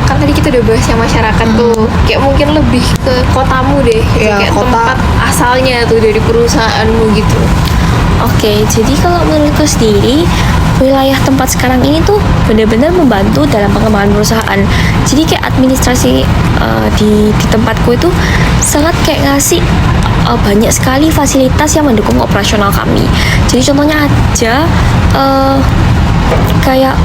Kan tadi kita udah bahas yang masyarakat tuh, kayak mungkin lebih ke kotamu deh, gitu. Ya, Kayak kota. tempat asalnya tuh dari perusahaanmu gitu. Oke, jadi kalau menurutku sendiri wilayah tempat sekarang ini tuh benar-benar membantu dalam pengembangan perusahaan. Jadi kayak administrasi di tempatku itu sangat kayak ngasih banyak sekali fasilitas yang mendukung operasional kami. Jadi contohnya aja kayak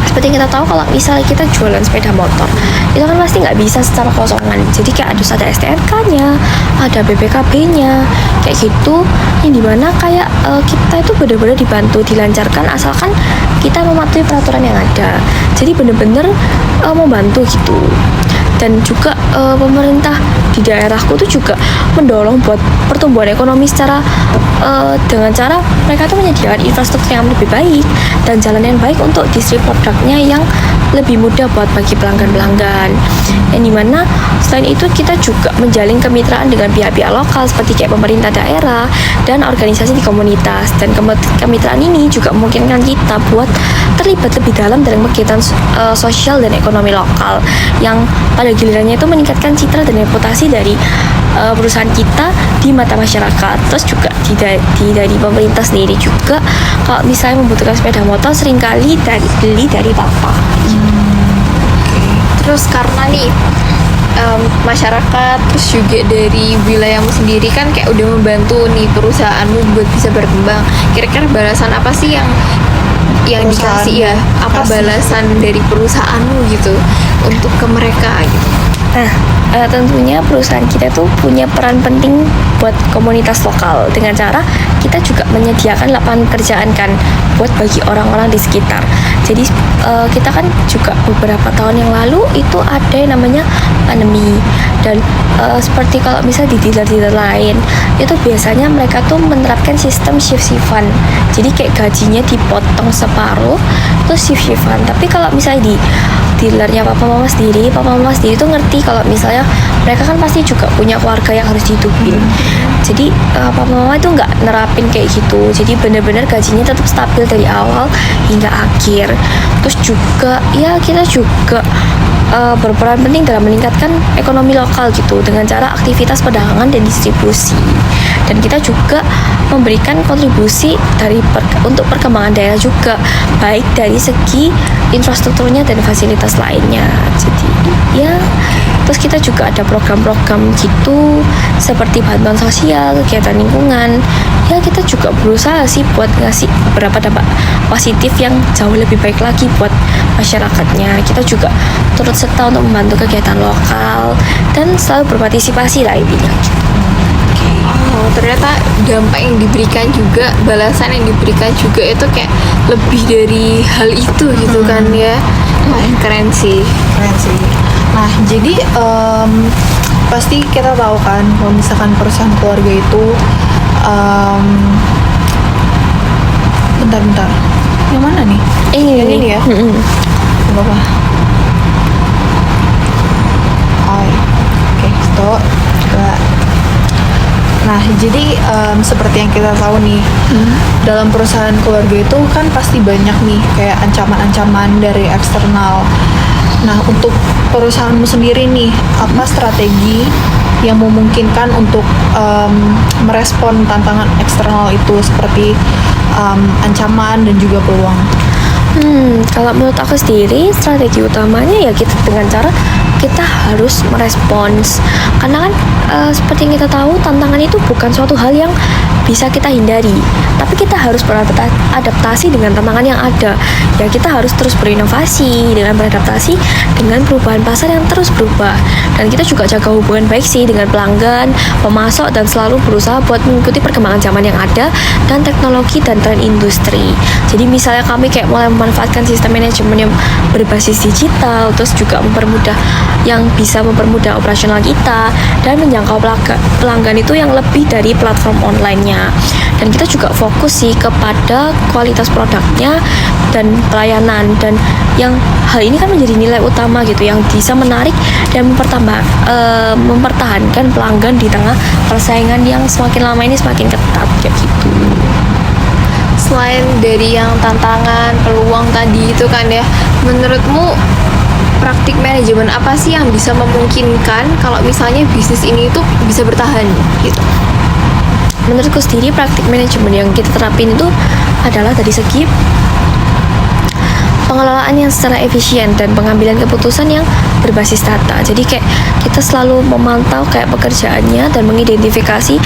seperti yang kita tahu kalau misalnya kita jualan sepeda motor itu kan pasti nggak bisa secara kosongan. Jadi kayak harus ada STNK-nya, ada BPKB-nya kayak gitu, yang dimana kayak kita itu benar-benar dibantu, dilancarkan asalkan kita mematuhi peraturan yang ada. Jadi benar-benar membantu gitu. Dan juga pemerintah di daerahku tuh juga mendorong buat pertumbuhan ekonomi secara dengan cara mereka tuh menyediakan infrastruktur yang lebih baik dan jalan yang baik untuk distribut produknya yang lebih mudah buat bagi pelanggan-pelanggan. Yang dimana selain itu kita juga menjalin kemitraan dengan pihak-pihak lokal seperti kayak pemerintah daerah dan organisasi di komunitas. Dan kemitraan ini juga memungkinkan kita buat terlibat lebih dalam kegiatan sosial dan ekonomi lokal yang pada gilirannya itu meningkatkan citra dan reputasi dari perusahaan kita di mata masyarakat. Terus juga dari pemerintah sendiri juga kalau misalnya membutuhkan sepeda motor seringkali beli dari papa. Terus karena nih masyarakat, terus juga dari wilayahmu sendiri kan kayak udah membantu nih perusahaanmu buat bisa berkembang. Kira-kira balasan apa sih yang Perusahaan dikasih ya? Apa kasih. balasan dari perusahaanmu gitu untuk ke mereka gitu? Nah, tentunya perusahaan kita tuh punya peran penting buat komunitas lokal dengan cara kita juga menyediakan lapangan pekerjaan kan buat bagi orang-orang di sekitar. Jadi kita kan juga beberapa tahun yang lalu itu ada yang namanya pandemi dan seperti kalau misal di dealer-dealer lain itu biasanya mereka tuh menerapkan sistem shift-shiftan. Jadi kayak gajinya dipotong separuh terus shift-shiftan. Tapi kalau misalnya di dealernya papa mama sendiri tuh ngerti kalau misalnya mereka kan pasti juga punya keluarga yang harus dihidupin. Jadi papa mama itu nggak nerapin kayak gitu. Jadi bener-bener gajinya tetap stabil dari awal hingga akhir. Terus juga ya kita juga berperan penting dalam meningkatkan ekonomi lokal gitu dengan cara aktivitas perdagangan dan distribusi. Dan kita juga memberikan kontribusi untuk perkembangan daerah juga, baik dari segi infrastrukturnya dan fasilitas lainnya. Jadi ya, terus kita juga ada program-program gitu seperti bantuan sosial, kegiatan lingkungan. Ya kita juga berusaha sih buat ngasih beberapa dampak positif yang jauh lebih baik lagi buat masyarakatnya. Kita juga turut serta untuk membantu kegiatan lokal dan selalu berpartisipasi lah intinya gitu. Oh, ternyata dampak yang diberikan juga, balasan yang diberikan juga itu kayak lebih dari hal itu gitu kan ya. Wah, keren sih. Keren sih. Nah, jadi pasti kita tahu kan kalau misalkan perusahaan keluarga itu bentar. Yang mana nih? Yang ini ya? Gak apa-apa. Oke, stop. Coba. Nah, jadi seperti yang kita tahu nih, dalam perusahaan keluarga itu kan pasti banyak nih kayak ancaman-ancaman dari eksternal. Nah, untuk perusahaanmu sendiri nih, apa strategi yang memungkinkan untuk merespon tantangan eksternal itu seperti ancaman dan juga peluang? Kalau menurut aku sendiri strategi utamanya ya kita dengan cara kita harus merespons, karena kan seperti yang kita tahu tantangan itu bukan suatu hal yang bisa kita hindari, tapi kita harus beradaptasi dengan tantangan yang ada. Ya kita harus terus berinovasi dengan beradaptasi dengan perubahan pasar yang terus berubah, dan kita juga jaga hubungan baik sih dengan pelanggan, pemasok, dan selalu berusaha buat mengikuti perkembangan zaman yang ada dan teknologi dan tren industri. Jadi misalnya kami kayak mulai memanfaatkan sistem manajemen yang berbasis digital, terus juga yang bisa mempermudah operasional kita dan menjangkau pelanggan itu yang lebih dari platform online-nya. Dan kita juga fokus sih kepada kualitas produknya dan pelayanan, dan yang hal ini kan menjadi nilai utama gitu yang bisa menarik dan mempertahankan pelanggan di tengah persaingan yang semakin lama ini semakin ketat kayak gitu. Selain dari yang tantangan, peluang tadi itu kan ya, menurutmu praktik manajemen apa sih yang bisa memungkinkan kalau misalnya bisnis ini tuh bisa bertahan gitu? Menurutku sendiri praktik manajemen yang kita terapin itu adalah dari segi pengelolaan yang secara efisien dan pengambilan keputusan yang berbasis data. Jadi kayak kita selalu memantau kayak pekerjaannya dan mengidentifikasi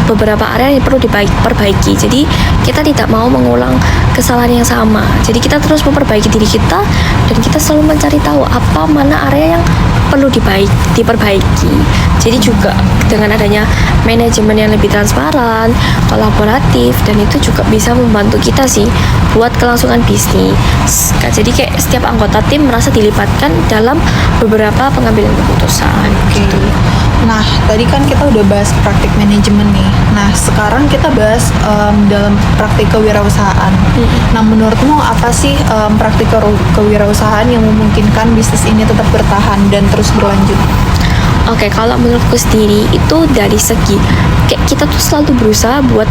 beberapa area yang perlu diperbaiki. Jadi kita tidak mau mengulang kesalahan yang sama. Jadi kita terus memperbaiki diri kita dan kita selalu mencari tahu apa mana area yang perlu diperbaiki. Jadi juga dengan adanya manajemen yang lebih transparan, kolaboratif, dan itu juga bisa membantu kita sih buat kelangsungan bisnis. Jadi kayak setiap anggota tim merasa dilibatkan dalam beberapa pengambilan keputusan. Gitu. Nah, tadi kan kita udah bahas praktik manajemen nih. Nah, sekarang kita bahas dalam praktik kewirausahaan. Nah, menurutmu apa sih praktik kewirausahaan yang memungkinkan bisnis ini tetap bertahan dan terus berlanjut? Oke, kalau menurutku sendiri itu dari segi kayak kita tuh selalu berusaha buat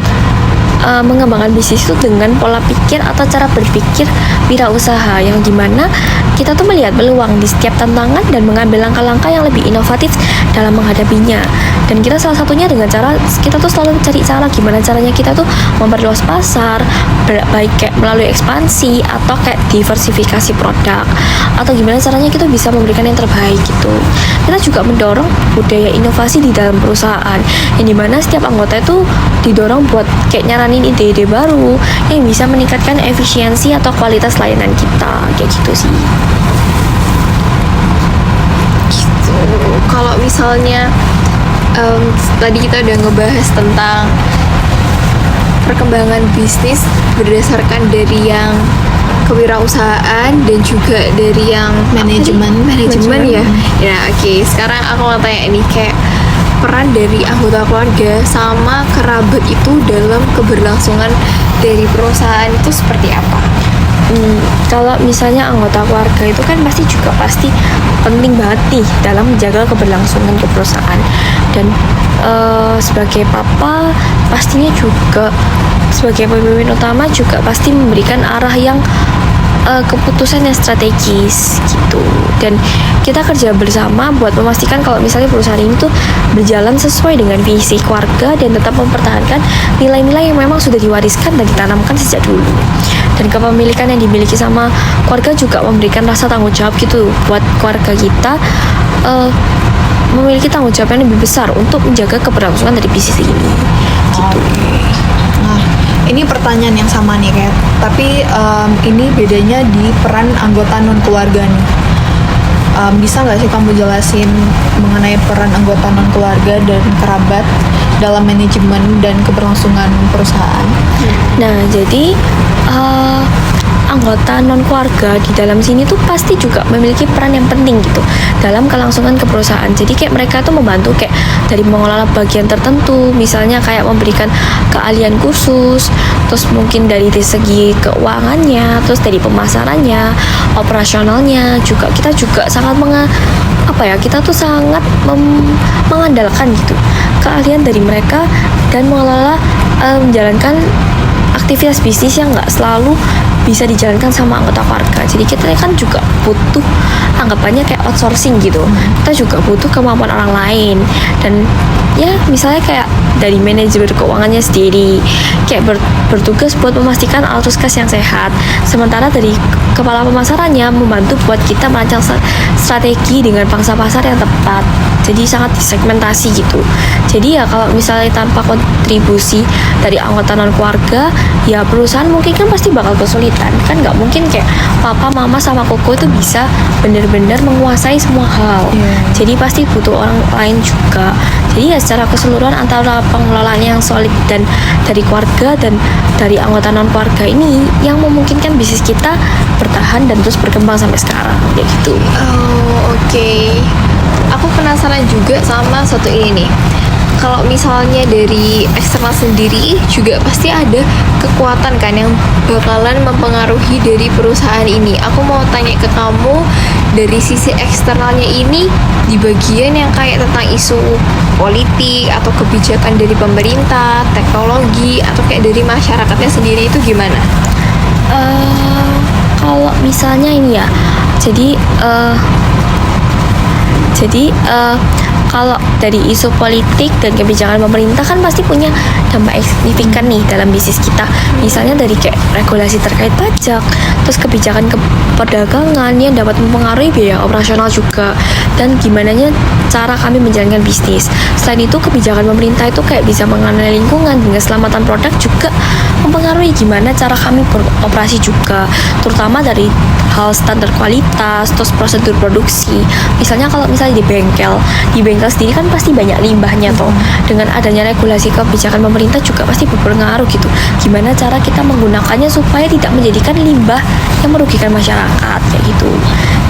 mengembangkan bisnis itu dengan pola pikir atau cara berpikir wirausaha yang dimana kita tuh melihat peluang di setiap tantangan dan mengambil langkah-langkah yang lebih inovatif dalam menghadapinya. Dan kita salah satunya dengan cara kita tuh selalu cari cara gimana caranya kita tuh memperluas pasar, baik kayak melalui ekspansi atau kayak diversifikasi produk, atau gimana caranya kita bisa memberikan yang terbaik gitu. Kita juga mendorong budaya inovasi di dalam perusahaan yang dimana setiap anggota itu didorong buat kayak nyaranin ide-ide baru yang bisa meningkatkan efisiensi atau kualitas layanan kita kayak gitu sih. Gitu. Kalau misalnya tadi kita udah ngebahas tentang perkembangan bisnis berdasarkan dari yang kewirausahaan dan juga dari yang manajemen ya. Ya, oke. Sekarang aku mau tanya ini kayak peran dari anggota keluarga sama kerabat itu dalam keberlangsungan dari perusahaan itu seperti apa? Kalau misalnya anggota keluarga itu kan pasti penting banget nih dalam menjaga keberlangsungan ke perusahaan. Dan sebagai papa pastinya juga sebagai pemimpin utama juga pasti memberikan arah yang keputusan yang strategis gitu. Dan kita kerja bersama buat memastikan kalau misalnya perusahaan ini tuh berjalan sesuai dengan visi keluarga dan tetap mempertahankan nilai-nilai yang memang sudah diwariskan dan ditanamkan sejak dulu. Dan kepemilikan yang dimiliki sama keluarga juga memberikan rasa tanggung jawab gitu buat keluarga kita, memiliki tanggung jawab yang lebih besar untuk menjaga keberlangsungan dari bisnis ini gitu. Nah, ini pertanyaan yang sama nih kayak, tapi ini bedanya di peran anggota non keluarga nih. Bisa nggak sih kamu jelasin mengenai peran anggota non keluarga dan kerabat dalam manajemen dan keberlangsungan perusahaan? Nah, jadi anggota non keluarga di dalam sini tuh pasti juga memiliki peran yang penting gitu dalam kelangsungan ke perusahaan. Jadi kayak mereka tuh membantu kayak dari mengelola bagian tertentu, misalnya kayak memberikan keahlian khusus, terus mungkin dari segi keuangannya, terus dari pemasarannya, operasionalnya juga kita juga sangat kita tuh sangat mengandalkan gitu keahlian dari mereka dan mengelola menjalankan aktivitas bisnis yang nggak selalu bisa dijalankan sama anggota keluarga. Jadi kita kan juga butuh anggapannya kayak outsourcing gitu. Kita juga butuh kemampuan orang lain dan ya misalnya kayak dari manajemen keuangannya sendiri kayak bertugas buat memastikan arus kas yang sehat, sementara dari kepala pemasarannya membantu buat kita merancang strategi dengan pangsa pasar yang tepat. Jadi sangat disegmentasi gitu. Jadi ya kalau misalnya tanpa kontribusi dari anggota non keluarga, ya perusahaan mungkin kan pasti bakal kesulitan. Kan nggak mungkin kayak papa, mama sama koko itu bisa benar-benar menguasai semua hal. Jadi pasti butuh orang lain juga. Jadi ya secara keseluruhan antara pengelolaan yang solid dan dari keluarga dan dari anggota non keluarga ini yang memungkinkan bisnis kita bertahan dan terus berkembang sampai sekarang kayak gitu. Oh, oke. Aku penasaran juga sama satu ini nih. Kalau misalnya dari eksternal sendiri juga pasti ada kekuatan kan yang bakalan mempengaruhi dari perusahaan ini. Aku mau tanya ke kamu dari sisi eksternalnya ini di bagian yang kayak tentang isu politik atau kebijakan dari pemerintah, teknologi atau kayak dari masyarakatnya sendiri itu gimana? Kalau misalnya ini ya, jadi kalau dari isu politik dan kebijakan pemerintah kan pasti punya dampak signifikan nih dalam bisnis kita. Misalnya dari kayak regulasi terkait pajak, terus kebijakan perdagangan yang dapat mempengaruhi biaya operasional juga, dan gimana cara kami menjalankan bisnis. Selain itu kebijakan pemerintah itu kayak bisa mengenai lingkungan dengan keselamatan produk juga mempengaruhi gimana cara kami beroperasi juga, terutama dari hal standar kualitas, terus prosedur produksi. Misalnya kalau misalnya di bengkel sendiri kan pasti banyak limbahnya toh. Dengan adanya regulasi kebijakan pemerintah juga pasti berpengaruh gitu. Gimana cara kita menggunakannya supaya tidak menjadikan limbah yang merugikan masyarakat kayak gitu.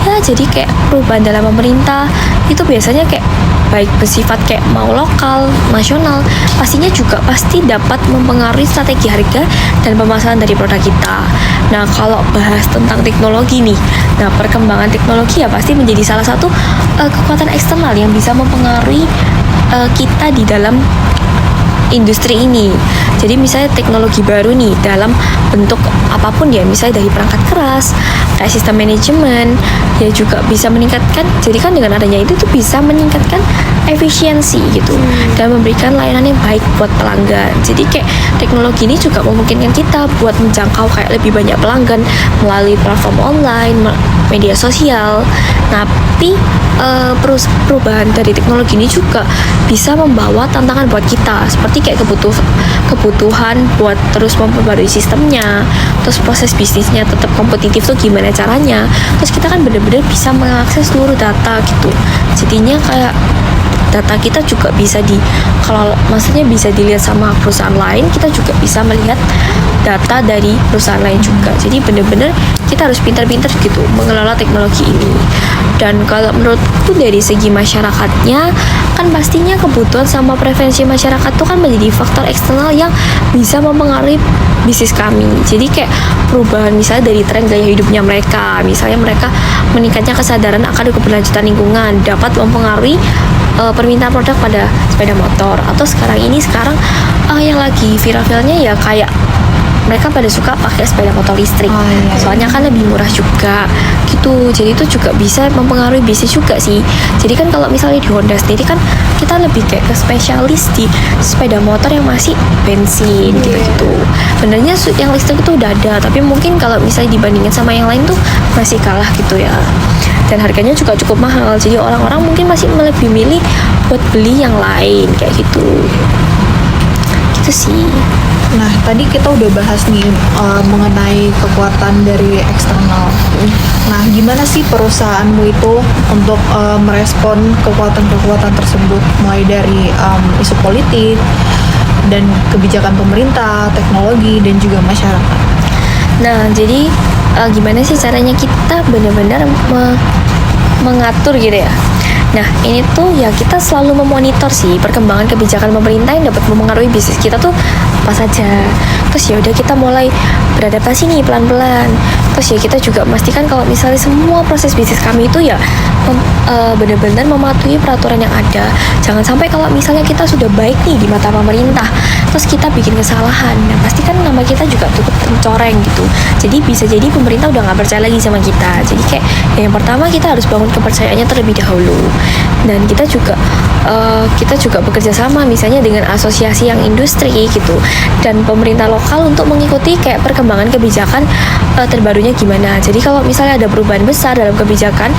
Ya jadi kayak perubahan dalam pemerintah itu biasanya kayak baik bersifat kayak mau lokal, nasional, pastinya juga pasti dapat mempengaruhi strategi harga dan pemasaran dari produk kita. Nah kalau bahas tentang teknologi nih, nah perkembangan teknologi ya pasti menjadi salah satu kekuatan eksternal yang bisa mempengaruhi kita di dalam industri ini. Jadi misalnya teknologi baru nih dalam bentuk apapun ya, misalnya dari perangkat keras, kayak sistem manajemen, ya juga bisa meningkatkan. Jadi kan dengan adanya itu tuh bisa meningkatkan efisiensi gitu dan memberikan layanan yang baik buat pelanggan. Jadi kayak teknologi ini juga memungkinkan kita buat menjangkau kayak lebih banyak pelanggan melalui platform online, media sosial. Tapi perubahan dari teknologi ini juga bisa membawa tantangan buat kita, seperti kayak kebutuhan buat terus memperbarui sistemnya, terus proses bisnisnya tetap kompetitif tuh gimana caranya, terus kita kan bener-bener bisa mengakses seluruh data gitu. Jadinya kayak data kita juga bisa kalau maksudnya bisa dilihat sama perusahaan lain, kita juga bisa melihat data dari perusahaan lain juga. Jadi bener-bener kita harus pintar-pintar gitu mengelola teknologi ini. Dan kalau menurutku dari segi masyarakatnya, kan pastinya kebutuhan sama preferensi masyarakat tuh kan menjadi faktor eksternal yang bisa mempengaruhi bisnis kami. Jadi kayak perubahan misalnya dari tren gaya hidupnya mereka, misalnya mereka meningkatnya kesadaran akan keberlanjutan lingkungan dapat mempengaruhi permintaan produk pada sepeda motor. Atau sekarang yang lagi viral-viralnya ya kayak mereka pada suka pakai sepeda motor listrik. Soalnya kan lebih murah juga gitu. Jadi itu juga bisa mempengaruhi bisnis juga sih. Jadi kan kalau misalnya di Honda sendiri kan kita lebih kayak ke spesialis di sepeda motor yang masih bensin gitu. Benernya yang listrik itu udah ada, tapi mungkin kalau misalnya dibandingin sama yang lain tuh masih kalah gitu ya. Dan harganya juga cukup mahal. Jadi orang-orang mungkin masih lebih milih buat beli yang lain kayak gitu. Gitu sih. Nah, tadi kita udah bahas nih mengenai kekuatan dari eksternal. Nah, gimana sih perusahaanmu itu untuk merespon kekuatan-kekuatan tersebut, mulai dari isu politik dan kebijakan pemerintah, teknologi, dan juga masyarakat? Nah, jadi gimana sih caranya kita benar-benar mengatur gitu ya? Nah, ini tuh ya kita selalu memonitor sih perkembangan kebijakan pemerintah yang dapat mempengaruhi bisnis kita tuh apa saja. Terus ya udah kita mulai beradaptasi nih pelan-pelan. Terus ya kita juga memastikan kalau misalnya semua proses bisnis kami itu ya benar-benar mematuhi peraturan yang ada. Jangan sampai kalau misalnya kita sudah baik nih di mata pemerintah, terus kita bikin kesalahan, nah pasti kan nama kita juga cukup tercoreng gitu. Jadi bisa jadi pemerintah udah nggak percaya lagi sama kita. Jadi kayak yang pertama kita harus bangun kepercayaannya terlebih dahulu. Dan kita juga bekerja sama misalnya dengan asosiasi yang industri gitu dan pemerintah lokal untuk mengikuti kayak perkembangan kebijakan terbarunya gimana. Jadi kalau misalnya ada perubahan besar dalam kebijakan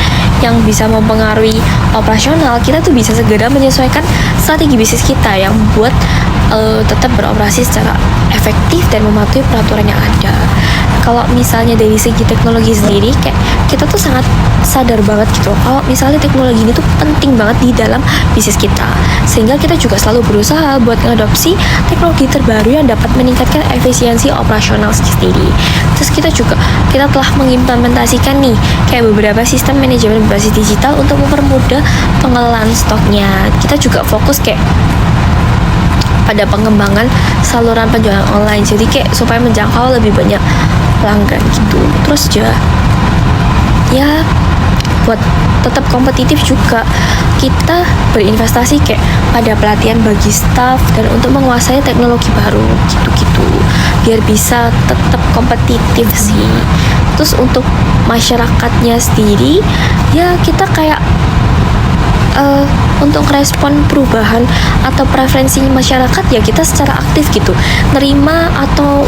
yang bisa mempengaruhi operasional, kita tuh bisa segera menyesuaikan strategi bisnis kita yang buat tetap beroperasi secara efektif dan mematuhi peraturan yang ada. Kalau misalnya dari segi teknologi sendiri, kayak kita tuh sangat sadar banget gitu kalau misalnya teknologi ini tuh penting banget di dalam bisnis kita, sehingga kita juga selalu berusaha buat mengadopsi teknologi terbaru yang dapat meningkatkan efisiensi operasional sendiri. Terus kita telah mengimplementasikan nih kayak beberapa sistem manajemen berbasis digital untuk mempermudah pengelolaan stoknya. Kita juga fokus kayak pada pengembangan saluran penjualan online, jadi kayak supaya menjangkau lebih banyak pelanggan gitu. Terus ya buat tetap kompetitif juga kita berinvestasi kayak pada pelatihan bagi staff dan untuk menguasai teknologi baru gitu-gitu biar bisa tetap kompetitif sih. Terus untuk masyarakatnya sendiri ya kita kayak untuk respon perubahan atau preferensi masyarakat ya kita secara aktif gitu menerima atau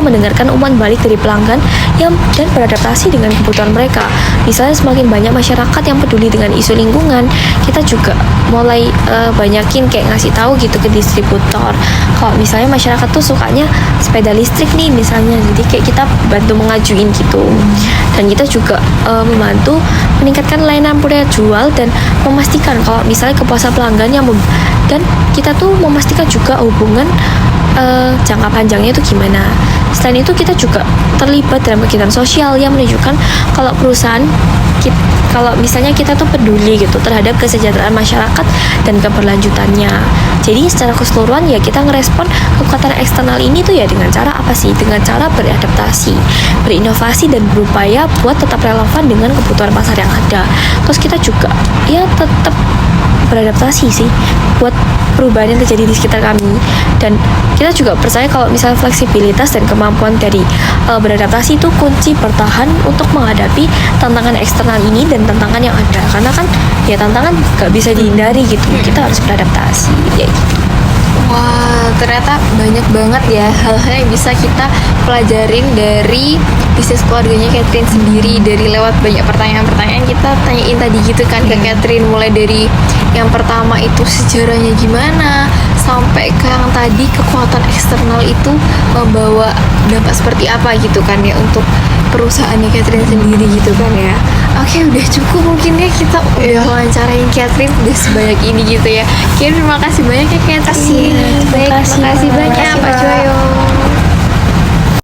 mendengarkan umpan balik dari pelanggan dan beradaptasi dengan kebutuhan mereka. Misalnya semakin banyak masyarakat yang peduli dengan isu lingkungan, kita juga mulai banyakin kayak ngasih tahu gitu ke distributor kalau misalnya masyarakat tuh sukanya sepeda listrik nih misalnya, jadi kayak kita bantu mengajuin gitu. Dan kita juga membantu meningkatkan layanan pura jual dan memastikan kalau misalnya kepuasan pelanggan dan kita tuh memastikan juga hubungan jangka panjangnya itu gimana. Selain itu kita juga terlibat dalam kegiatan sosial yang menunjukkan kalau kalau misalnya kita tuh peduli gitu terhadap kesejahteraan masyarakat dan keberlanjutannya. Jadi secara keseluruhan ya kita ngerespon kekuatan eksternal ini tuh ya dengan cara apa sih? Dengan cara beradaptasi, berinovasi dan berupaya buat tetap relevan dengan kebutuhan pasar yang ada. Terus kita juga ya tetap beradaptasi sih buat perubahan yang terjadi di sekitar kami. Dan kita juga percaya kalau misalnya fleksibilitas dan kemampuan dari beradaptasi itu kunci bertahan untuk menghadapi tantangan eksternal ini dan tantangan yang ada. Karena kan ya tantangan gak bisa dihindari gitu, kita harus beradaptasi ya gitu. Wah, ternyata banyak banget ya hal-hal yang bisa kita pelajarin dari bisnis keluarganya Catherine sendiri. Dari lewat banyak pertanyaan-pertanyaan kita tanyain tadi gitu kan ke Catherine, mulai dari yang pertama itu sejarahnya gimana, sampai ke yang tadi kekuatan eksternal itu membawa dampak seperti apa gitu kan ya untuk perusahaannya Catherine sendiri gitu kan ya. Oke, udah cukup mungkin ya kita udah wawancarain Catherine udah sebanyak ini gitu ya. Oke, terima kasih banyak ya Catherine. Terima kasih. Baik, terima kasih banyak Pak Joyo.